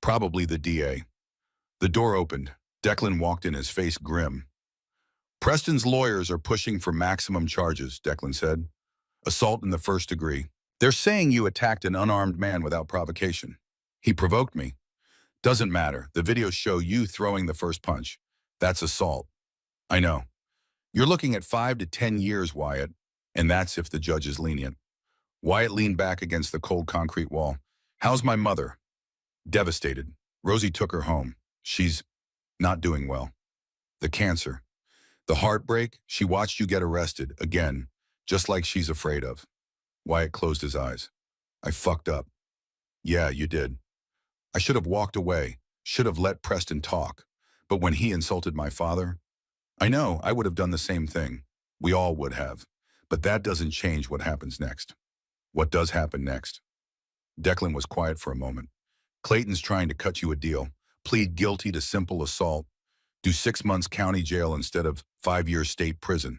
probably the DA. The door opened. Declan walked in, his face grim. Preston's lawyers are pushing for maximum charges, Declan said. Assault in the first degree. They're saying you attacked an unarmed man without provocation. He provoked me. Doesn't matter. The videos show you throwing the first punch. That's assault. I know. You're looking at 5 to 10 years, Wyatt, and that's if the judge is lenient. Wyatt leaned back against the cold concrete wall. How's my mother? Devastated. Rosie took her home. She's not doing well. The cancer. The heartbreak, she watched you get arrested, again, just like she's afraid of. Wyatt closed his eyes. I fucked up. Yeah, you did. I should have walked away, should have let Preston talk. But when he insulted my father, I know I would have done the same thing. We all would have. But that doesn't change what happens next. What does happen next? Declan was quiet for a moment. Clayton's trying to cut you a deal. Plead guilty to simple assault. Do 6 months county jail instead of 5 years state prison.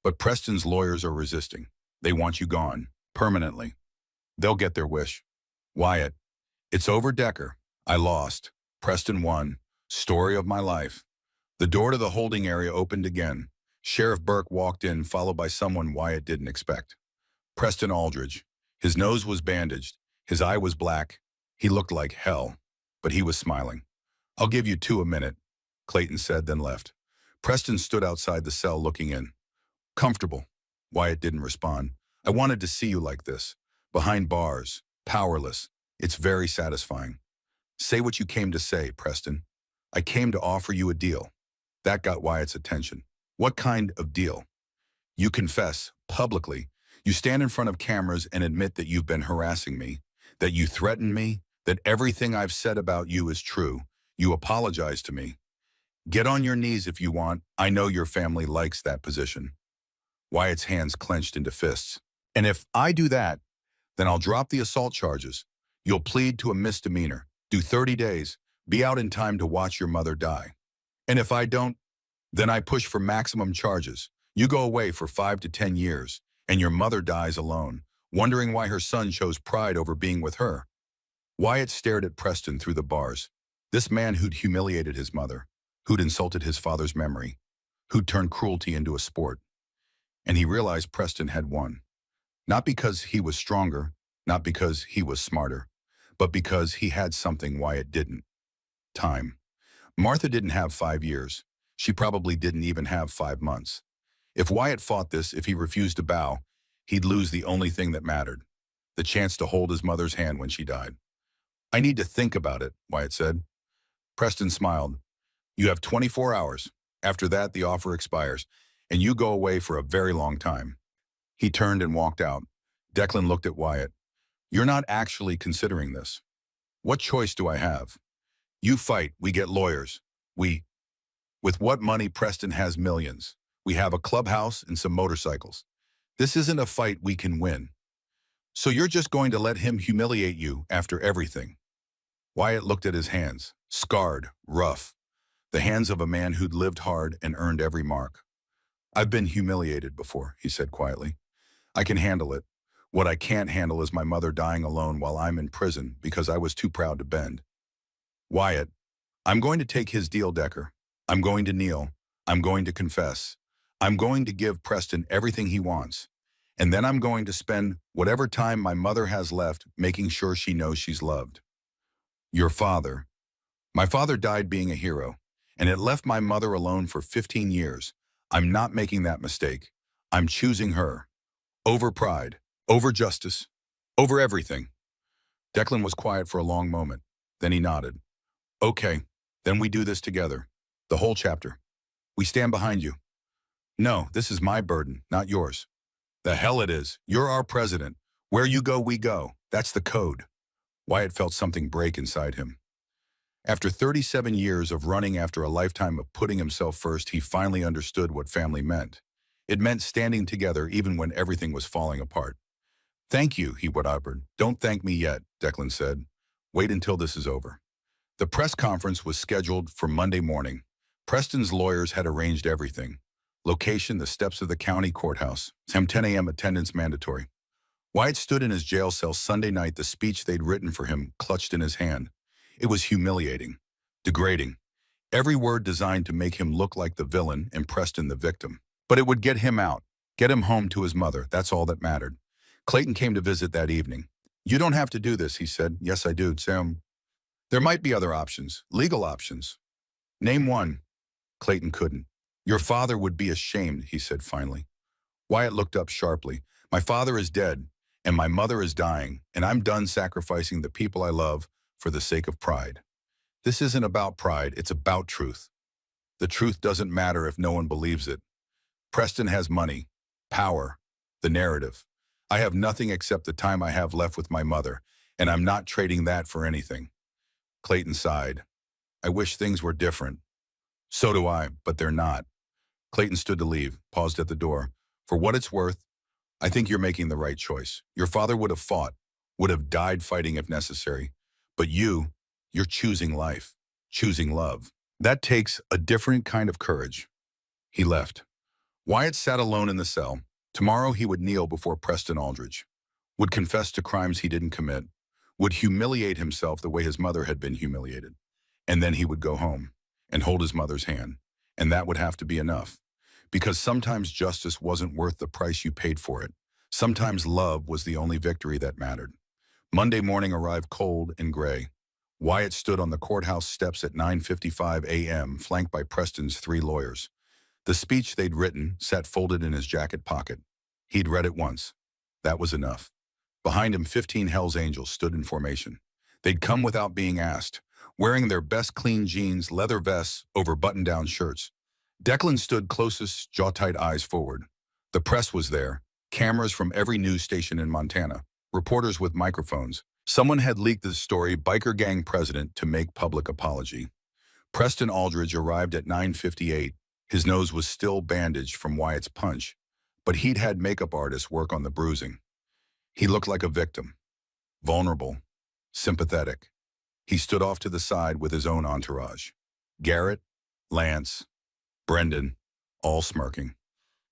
But Preston's lawyers are resisting. They want you gone, permanently. They'll get their wish. Wyatt, it's over, Decker. I lost. Preston won. Story of my life. The door to the holding area opened again. Sheriff Burke walked in, followed by someone Wyatt didn't expect. Preston Aldridge. His nose was bandaged. His eye was black. He looked like hell, but he was smiling. I'll give you 2 a minute, Clayton said, then left. Preston stood outside the cell looking in. Comfortable. Wyatt didn't respond. I wanted to see you like this. Behind bars. Powerless. It's very satisfying. Say what you came to say, Preston. I came to offer you a deal. That got Wyatt's attention. What kind of deal? You confess, publicly. You stand in front of cameras and admit that you've been harassing me, that you threatened me, that everything I've said about you is true. You apologize to me. Get on your knees if you want. I know your family likes that position. Wyatt's hands clenched into fists. And if I do that, then I'll drop the assault charges. You'll plead to a misdemeanor, do 30 days, be out in time to watch your mother die. And if I don't, then I push for maximum charges. You go away for 5 to 10 years, and your mother dies alone, wondering why her son chose pride over being with her. Wyatt stared at Preston through the bars. This man who'd humiliated his mother, who'd insulted his father's memory, who'd turned cruelty into a sport. And he realized Preston had won. Not because he was stronger, not because he was smarter, but because he had something Wyatt didn't. Time. Martha didn't have 5 years. She probably didn't even have 5 months. If Wyatt fought this, if he refused to bow, he'd lose the only thing that mattered, the chance to hold his mother's hand when she died. I need to think about it, Wyatt said. Preston smiled. You have 24 hours. After that, the offer expires, and you go away for a very long time. He turned and walked out. Declan looked at Wyatt. You're not actually considering this. What choice do I have? You fight, we get lawyers. With what money, Preston has millions. We have a clubhouse and some motorcycles. This isn't a fight we can win. So you're just going to let him humiliate you after everything. Wyatt looked at his hands, scarred, rough. The hands of a man who'd lived hard and earned every mark. I've been humiliated before, he said quietly. I can handle it. What I can't handle is my mother dying alone while I'm in prison because I was too proud to bend. Wyatt, I'm going to take his deal, Decker. I'm going to kneel. I'm going to confess. I'm going to give Preston everything he wants. And then I'm going to spend whatever time my mother has left making sure she knows she's loved. Your father. My father died being a hero, and it left my mother alone for 15 years. I'm not making that mistake. I'm choosing her. Over pride, Over justice. Over everything. Declan was quiet for a long moment. Then he nodded. Okay, then we do this together. The whole chapter. We stand behind you. No, this is my burden, not yours. The hell it is. You're our president. Where you go, we go. That's the code. Wyatt felt something break inside him. After 37 years of running after a lifetime of putting himself first, he finally understood what family meant. It meant standing together even when everything was falling apart. Thank you, he whispered. Don't thank me yet, Declan said. Wait until this is over. The press conference was scheduled for Monday morning. Preston's lawyers had arranged everything. Location, the steps of the county courthouse. 10 a.m. attendance mandatory. Wyatt stood in his jail cell Sunday night, the speech they'd written for him clutched in his hand. It was humiliating, degrading. Every word designed to make him look like the villain and Preston the victim. But it would get him out, get him home to his mother. That's all that mattered. Clayton came to visit that evening. You don't have to do this, he said. Yes, I do, Sam. There might be other options, legal options. Name one. Clayton couldn't. Your father would be ashamed, he said finally. Wyatt looked up sharply. My father is dead, and my mother is dying, and I'm done sacrificing the people I love for the sake of pride. This isn't about pride, it's about truth. The truth doesn't matter if no one believes it. Preston has money, power, the narrative. I have nothing except the time I have left with my mother, and I'm not trading that for anything. Clayton sighed. I wish things were different. So do I, but they're not. Clayton stood to leave, paused at the door. For what it's worth, I think you're making the right choice. Your father would have fought, would have died fighting if necessary. But you're choosing life, choosing love. That takes a different kind of courage. He left. Wyatt sat alone in the cell. Tomorrow he would kneel before Preston Aldridge, would confess to crimes he didn't commit, would humiliate himself the way his mother had been humiliated. And then he would go home and hold his mother's hand. And that would have to be enough. Because sometimes justice wasn't worth the price you paid for it. Sometimes love was the only victory that mattered. Monday morning arrived cold and gray. Wyatt stood on the courthouse steps at 9:55 a.m., flanked by Preston's 3 lawyers. The speech they'd written sat folded in his jacket pocket. He'd read it once. That was enough. Behind him, 15 Hell's Angels stood in formation. They'd come without being asked, wearing their best clean jeans, leather vests over button-down shirts. Declan stood closest, jaw-tight, eyes forward. The press was there, cameras from every news station in Montana, reporters with microphones. Someone had leaked the story, biker gang president to make public apology. Preston Aldridge arrived at 9:58. His nose was still bandaged from Wyatt's punch, but he'd had makeup artists work on the bruising. He looked like a victim, vulnerable, sympathetic. He stood off to the side with his own entourage. Garrett, Lance, Brendan, all smirking.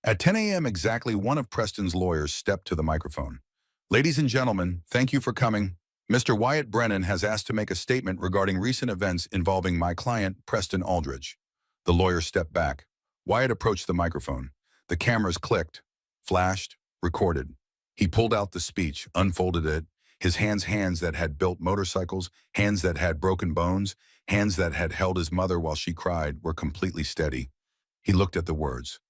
At 10 a.m. exactly, one of Preston's lawyers stepped to the microphone. Ladies and gentlemen, thank you for coming. Mr. Wyatt Brennan has asked to make a statement regarding recent events involving my client, Preston Aldridge. The lawyer stepped back. Wyatt approached the microphone. The cameras clicked, flashed, recorded. He pulled out the speech, unfolded it. His hands that had built motorcycles, hands that had broken bones, hands that had held his mother while she cried, were completely steady. He looked at the words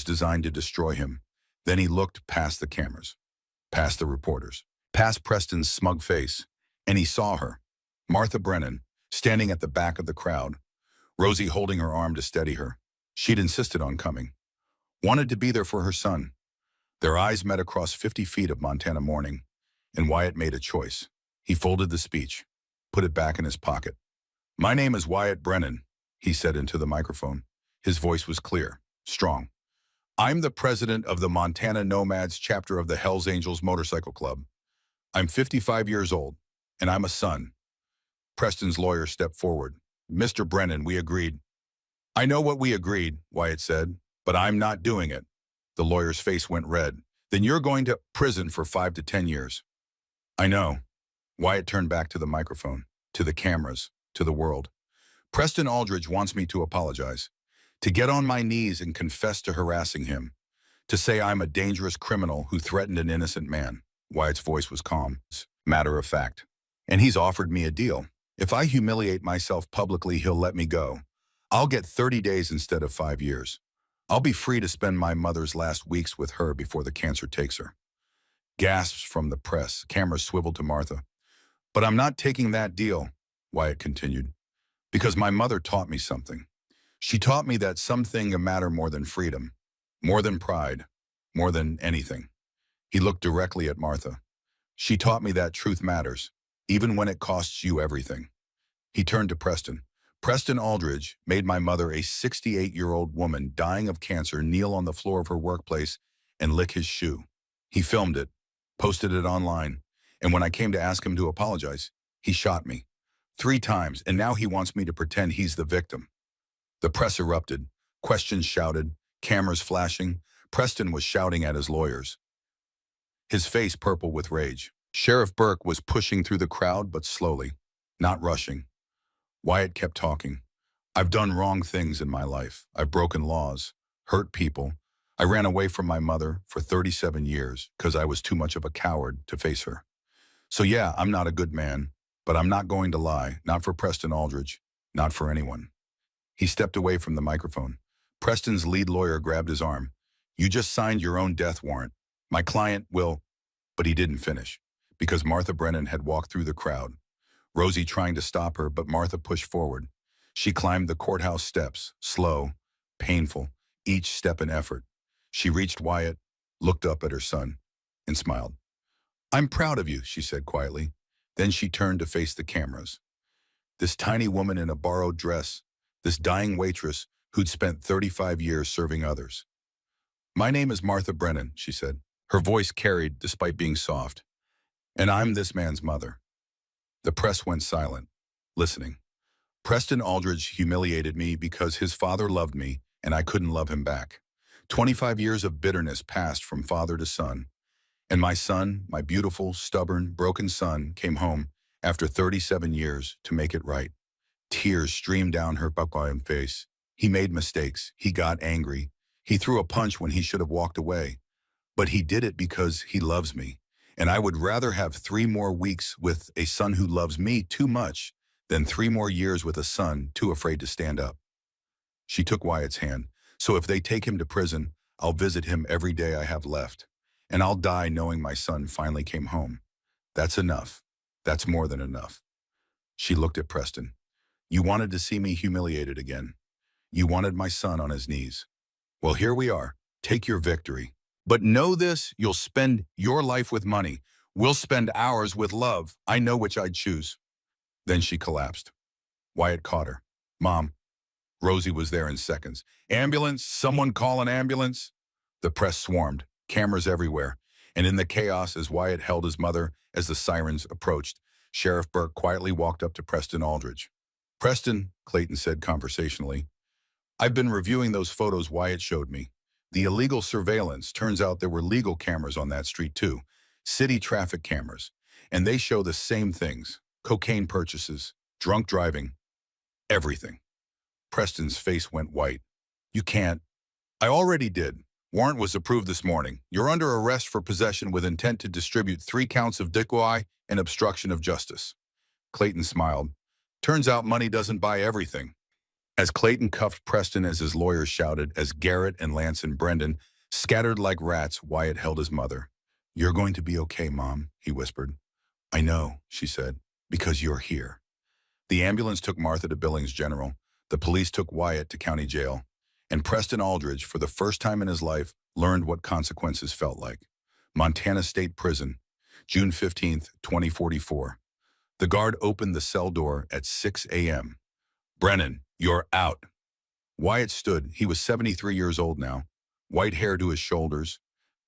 designed to destroy him. Then he looked past the cameras, past the reporters, past Preston's smug face, and he saw her, Martha Brennan, standing at the back of the crowd, Rosie holding her arm to steady her. She'd insisted on coming, wanted to be there for her son. Their eyes met across 50 feet of Montana morning, and Wyatt made a choice. He folded the speech, put it back in his pocket. My name is Wyatt Brennan, he said into the microphone. His voice was clear, strong. I'm the president of the Montana Nomads chapter of the Hells Angels Motorcycle Club. I'm 55 years old, and I'm a son. Preston's lawyer stepped forward. Mr. Brennan, we agreed. I know what we agreed, Wyatt said, but I'm not doing it. The lawyer's face went red. Then you're going to prison for 5 to 10 years. I know. Wyatt turned back to the microphone, to the cameras, to the world. Preston Aldridge wants me to apologize, to get on my knees and confess to harassing him, to say I'm a dangerous criminal who threatened an innocent man. Wyatt's voice was calm, matter of fact. And he's offered me a deal. If I humiliate myself publicly, he'll let me go. I'll get 30 days instead of 5 years. I'll be free to spend my mother's last weeks with her before the cancer takes her. Gasps from the press. Cameras swiveled to Martha. But I'm not taking that deal, Wyatt continued, because my mother taught me something. She taught me that something matter more than freedom, more than pride, more than anything. He looked directly at Martha. She taught me that truth matters, even when it costs you everything. He turned to Preston. Preston Aldridge made my mother, a 68-year-old woman dying of cancer, kneel on the floor of her workplace and lick his shoe. He filmed it, posted it online, and when I came to ask him to apologize, he shot me 3 times, and now he wants me to pretend he's the victim. The press erupted, questions shouted, cameras flashing. Preston was shouting at his lawyers, his face purple with rage. Sheriff Burke was pushing through the crowd, but slowly, not rushing. Wyatt kept talking. I've done wrong things in my life. I've broken laws, hurt people. I ran away from my mother for 37 years because I was too much of a coward to face her. So yeah, I'm not a good man, but I'm not going to lie, not for Preston Aldridge, not for anyone. He stepped away from the microphone. Preston's lead lawyer grabbed his arm. You just signed your own death warrant. My client will, but he didn't finish, because Martha Brennan had walked through the crowd. Rosie trying to stop her, but Martha pushed forward. She climbed the courthouse steps, slow, painful, each step an effort. She reached Wyatt, looked up at her son, and smiled. I'm proud of you, she said quietly. Then she turned to face the cameras. This tiny woman in a borrowed dress, this dying waitress who'd spent 35 years serving others. My name is Martha Brennan, she said. Her voice carried despite being soft. And I'm this man's mother. The press went silent, listening. Preston Aldridge humiliated me because his father loved me and I couldn't love him back. 25 years of bitterness passed from father to son. And my son, my beautiful, stubborn, broken son, came home after 37 years to make it right. Tears streamed down her papayam face. He made mistakes. He got angry. He threw a punch when he should have walked away. But he did it because he loves me. And I would rather have 3 more weeks with a son who loves me too much than 3 more years with a son too afraid to stand up. She took Wyatt's hand. So if they take him to prison, I'll visit him every day I have left. And I'll die knowing my son finally came home. That's enough. That's more than enough. She looked at Preston. You wanted to see me humiliated again. You wanted my son on his knees. Well, here we are. Take your victory. But know this, you'll spend your life with money. We'll spend ours with love. I know which I'd choose. Then she collapsed. Wyatt caught her. Mom. Rosie was there in seconds. Ambulance, someone call an ambulance. The press swarmed, cameras everywhere. And in the chaos, as Wyatt held his mother as the sirens approached, Sheriff Burke quietly walked up to Preston Aldridge. Preston, Clayton said conversationally, I've been reviewing those photos Wyatt showed me. The illegal surveillance, turns out there were legal cameras on that street too. City traffic cameras. And they show the same things. Cocaine purchases, drunk driving, everything. Preston's face went white. You can't. I already did. Warrant was approved this morning. You're under arrest for possession with intent to distribute 3 counts of DUI and obstruction of justice. Clayton smiled. Turns out money doesn't buy everything. As Clayton cuffed Preston as his lawyers shouted, as Garrett and Lance and Brendan scattered like rats, Wyatt held his mother. You're going to be okay, Mom, he whispered. I know, she said, because you're here. The ambulance took Martha to Billings General. The police took Wyatt to county jail. And Preston Aldridge, for the first time in his life, learned what consequences felt like. Montana State Prison, June 15th, 2044. The guard opened the cell door at 6 a.m. Brennan, you're out. Wyatt stood. He was 73 years old now. White hair to his shoulders,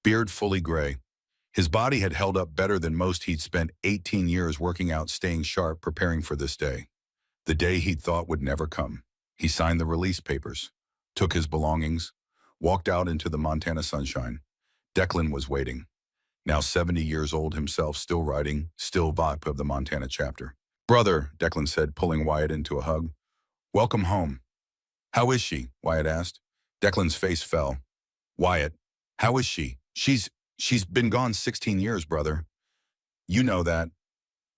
beard fully gray. His body had held up better than most. He'd spent 18 years working out, staying sharp, preparing for this day. The day he'd thought would never come. He signed the release papers, took his belongings, walked out into the Montana sunshine. Declan was waiting. Now 70 years old himself, still writing, still vibe of the Montana chapter. Brother, Declan said, pulling Wyatt into a hug. Welcome home. How is she? Wyatt asked. Declan's face fell. Wyatt, how is she? She's been gone 16 years, brother. You know that.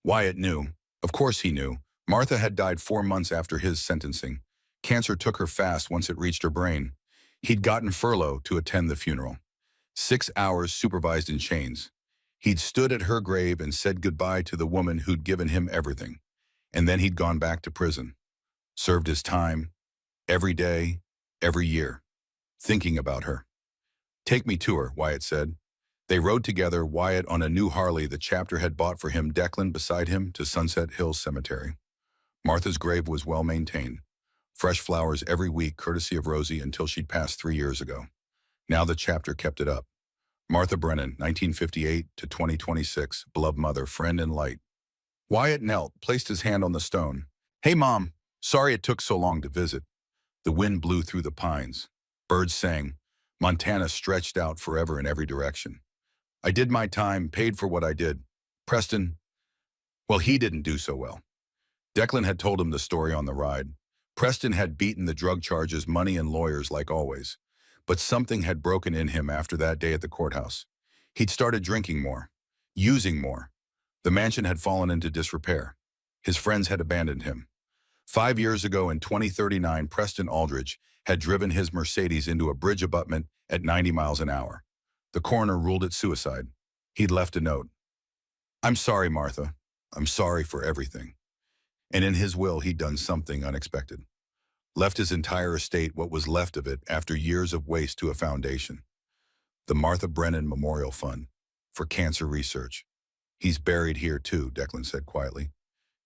Wyatt knew. Of course he knew. Martha had died 4 months after his sentencing. Cancer took her fast once it reached her brain. He'd gotten furlough to attend the funeral. 6 hours supervised in chains. He'd stood at her grave and said goodbye to the woman who'd given him everything. And then he'd gone back to prison, served his time, every day, every year, thinking about her. "Take me to her," Wyatt said. They rode together, Wyatt on a new Harley the chapter had bought for him, Declan beside him, to Sunset Hills Cemetery. Martha's grave was well maintained. Fresh flowers every week, courtesy of Rosie, until she'd passed 3 years ago. Now the chapter kept it up. Martha Brennan, 1958 to 2026, beloved mother, friend, and light. Wyatt knelt, placed his hand on the stone. "Hey, Mom. Sorry it took so long to visit." The wind blew through the pines. Birds sang. Montana stretched out forever in every direction. "I did my time, paid for what I did. Preston, well, he didn't do so well." Declan had told him the story on the ride. Preston had beaten the drug charges, money, and lawyers like always. But something had broken in him after that day at the courthouse. He'd started drinking more, using more. The mansion had fallen into disrepair. His friends had abandoned him. 5 years ago in 2039, Preston Aldridge had driven his Mercedes into a bridge abutment at 90 miles an hour. The coroner ruled it suicide. He'd left a note. "I'm sorry, Martha. I'm sorry for everything." And in his will, he'd done something unexpected. Left his entire estate, what was left of it, after years of waste, to a foundation. The Martha Brennan Memorial Fund for Cancer Research. "He's buried here too," Declan said quietly.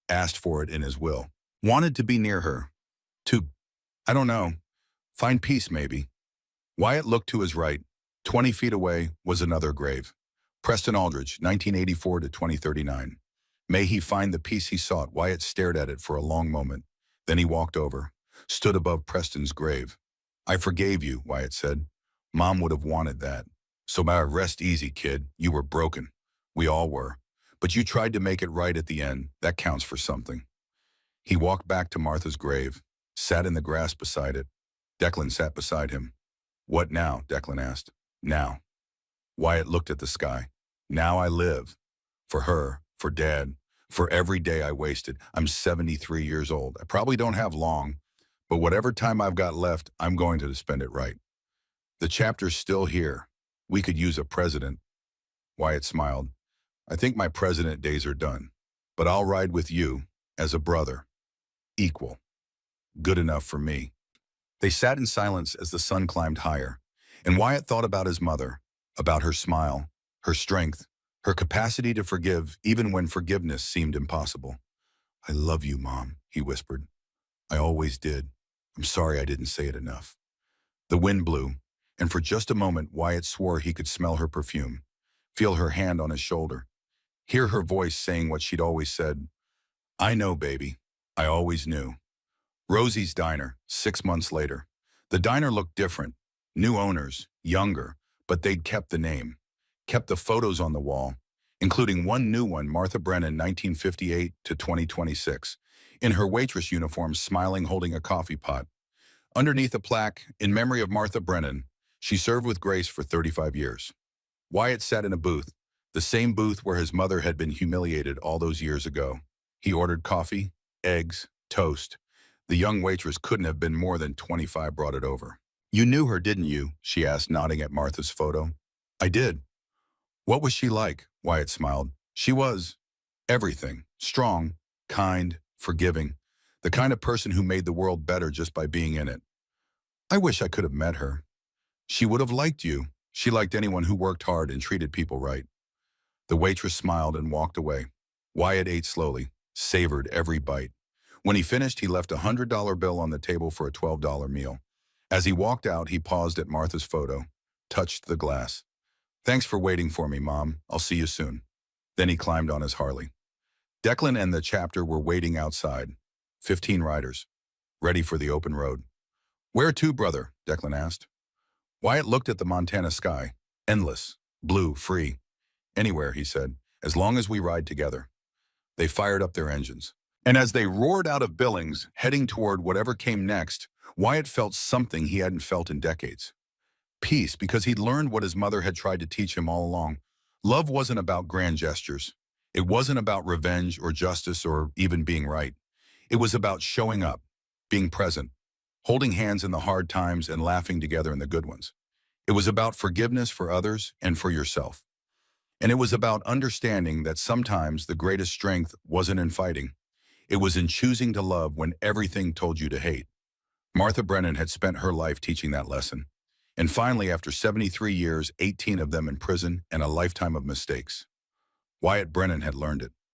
"Asked for it in his will. Wanted to be near her. To, I don't know, find peace maybe." Wyatt looked to his right. 20 feet away was another grave. Preston Aldridge, 1984 to 2039. May he find the peace he sought. Wyatt stared at it for a long moment. Then he walked over, stood above Preston's grave. "I forgave you," Wyatt said. "Mom would have wanted that. So now rest easy, kid. You were broken. We all were. But you tried to make it right at the end. That counts for something." He walked back to Martha's grave, sat in the grass beside it. Declan sat beside him. "What now?" Declan asked. "Now." Wyatt looked at the sky. "Now I live. For her, for Dad, for every day I wasted. I'm 73 years old. I probably don't have long, but whatever time I've got left, I'm going to spend it right. The chapter's still here. We could use a president." Wyatt smiled. "I think my president days are done, but I'll ride with you as a brother. Equal. Good enough for me." They sat in silence as the sun climbed higher, and Wyatt thought about his mother, about her smile, her strength, her capacity to forgive even when forgiveness seemed impossible. "I love you, Mom," he whispered. "I always did. I'm sorry I didn't say it enough." The wind blew, and for just a moment Wyatt swore he could smell her perfume, feel her hand on his shoulder, hear her voice saying what she'd always said. "I know, baby. I always knew." Rosie's Diner, 6 months later. The diner looked different. New owners, younger, but they'd kept the name, kept the photos on the wall, including one new one, Martha Brennan, 1958 to 2026, in her waitress uniform, smiling, holding a coffee pot. Underneath a plaque, "In memory of Martha Brennan, she served with grace for 35 years. Wyatt sat in a booth, the same booth where his mother had been humiliated all those years ago. He ordered coffee, eggs, toast. The young waitress couldn't have been more than 25, brought it over. "You knew her, didn't you?" she asked, nodding at Martha's photo. "I did." "What was she like?" Wyatt smiled. "She was everything. Strong, kind, forgiving. The kind of person who made the world better just by being in it. I wish I could have met her. She would have liked you. She liked anyone who worked hard and treated people right." The waitress smiled and walked away. Wyatt ate slowly, savored every bite. When he finished, he left a $100 bill on the table for a $12 meal. As he walked out, he paused at Martha's photo, touched the glass. "Thanks for waiting for me, Mom. I'll see you soon." Then he climbed on his Harley. Declan and the chapter were waiting outside. 15 riders, ready for the open road. "Where to, brother?" Declan asked. Wyatt looked at the Montana sky. Endless, blue, free. "Anywhere," he said, "as long as we ride together." They fired up their engines. And as they roared out of Billings, heading toward whatever came next, Wyatt felt something he hadn't felt in decades. Peace, because he'd learned what his mother had tried to teach him all along. Love wasn't about grand gestures. It wasn't about revenge or justice or even being right. It was about showing up, being present, holding hands in the hard times and laughing together in the good ones. It was about forgiveness for others and for yourself. And it was about understanding that sometimes the greatest strength wasn't in fighting. It was in choosing to love when everything told you to hate. Martha Brennan had spent her life teaching that lesson. And finally, after 73 years, 18 of them in prison, and a lifetime of mistakes, Wyatt Brennan had learned it.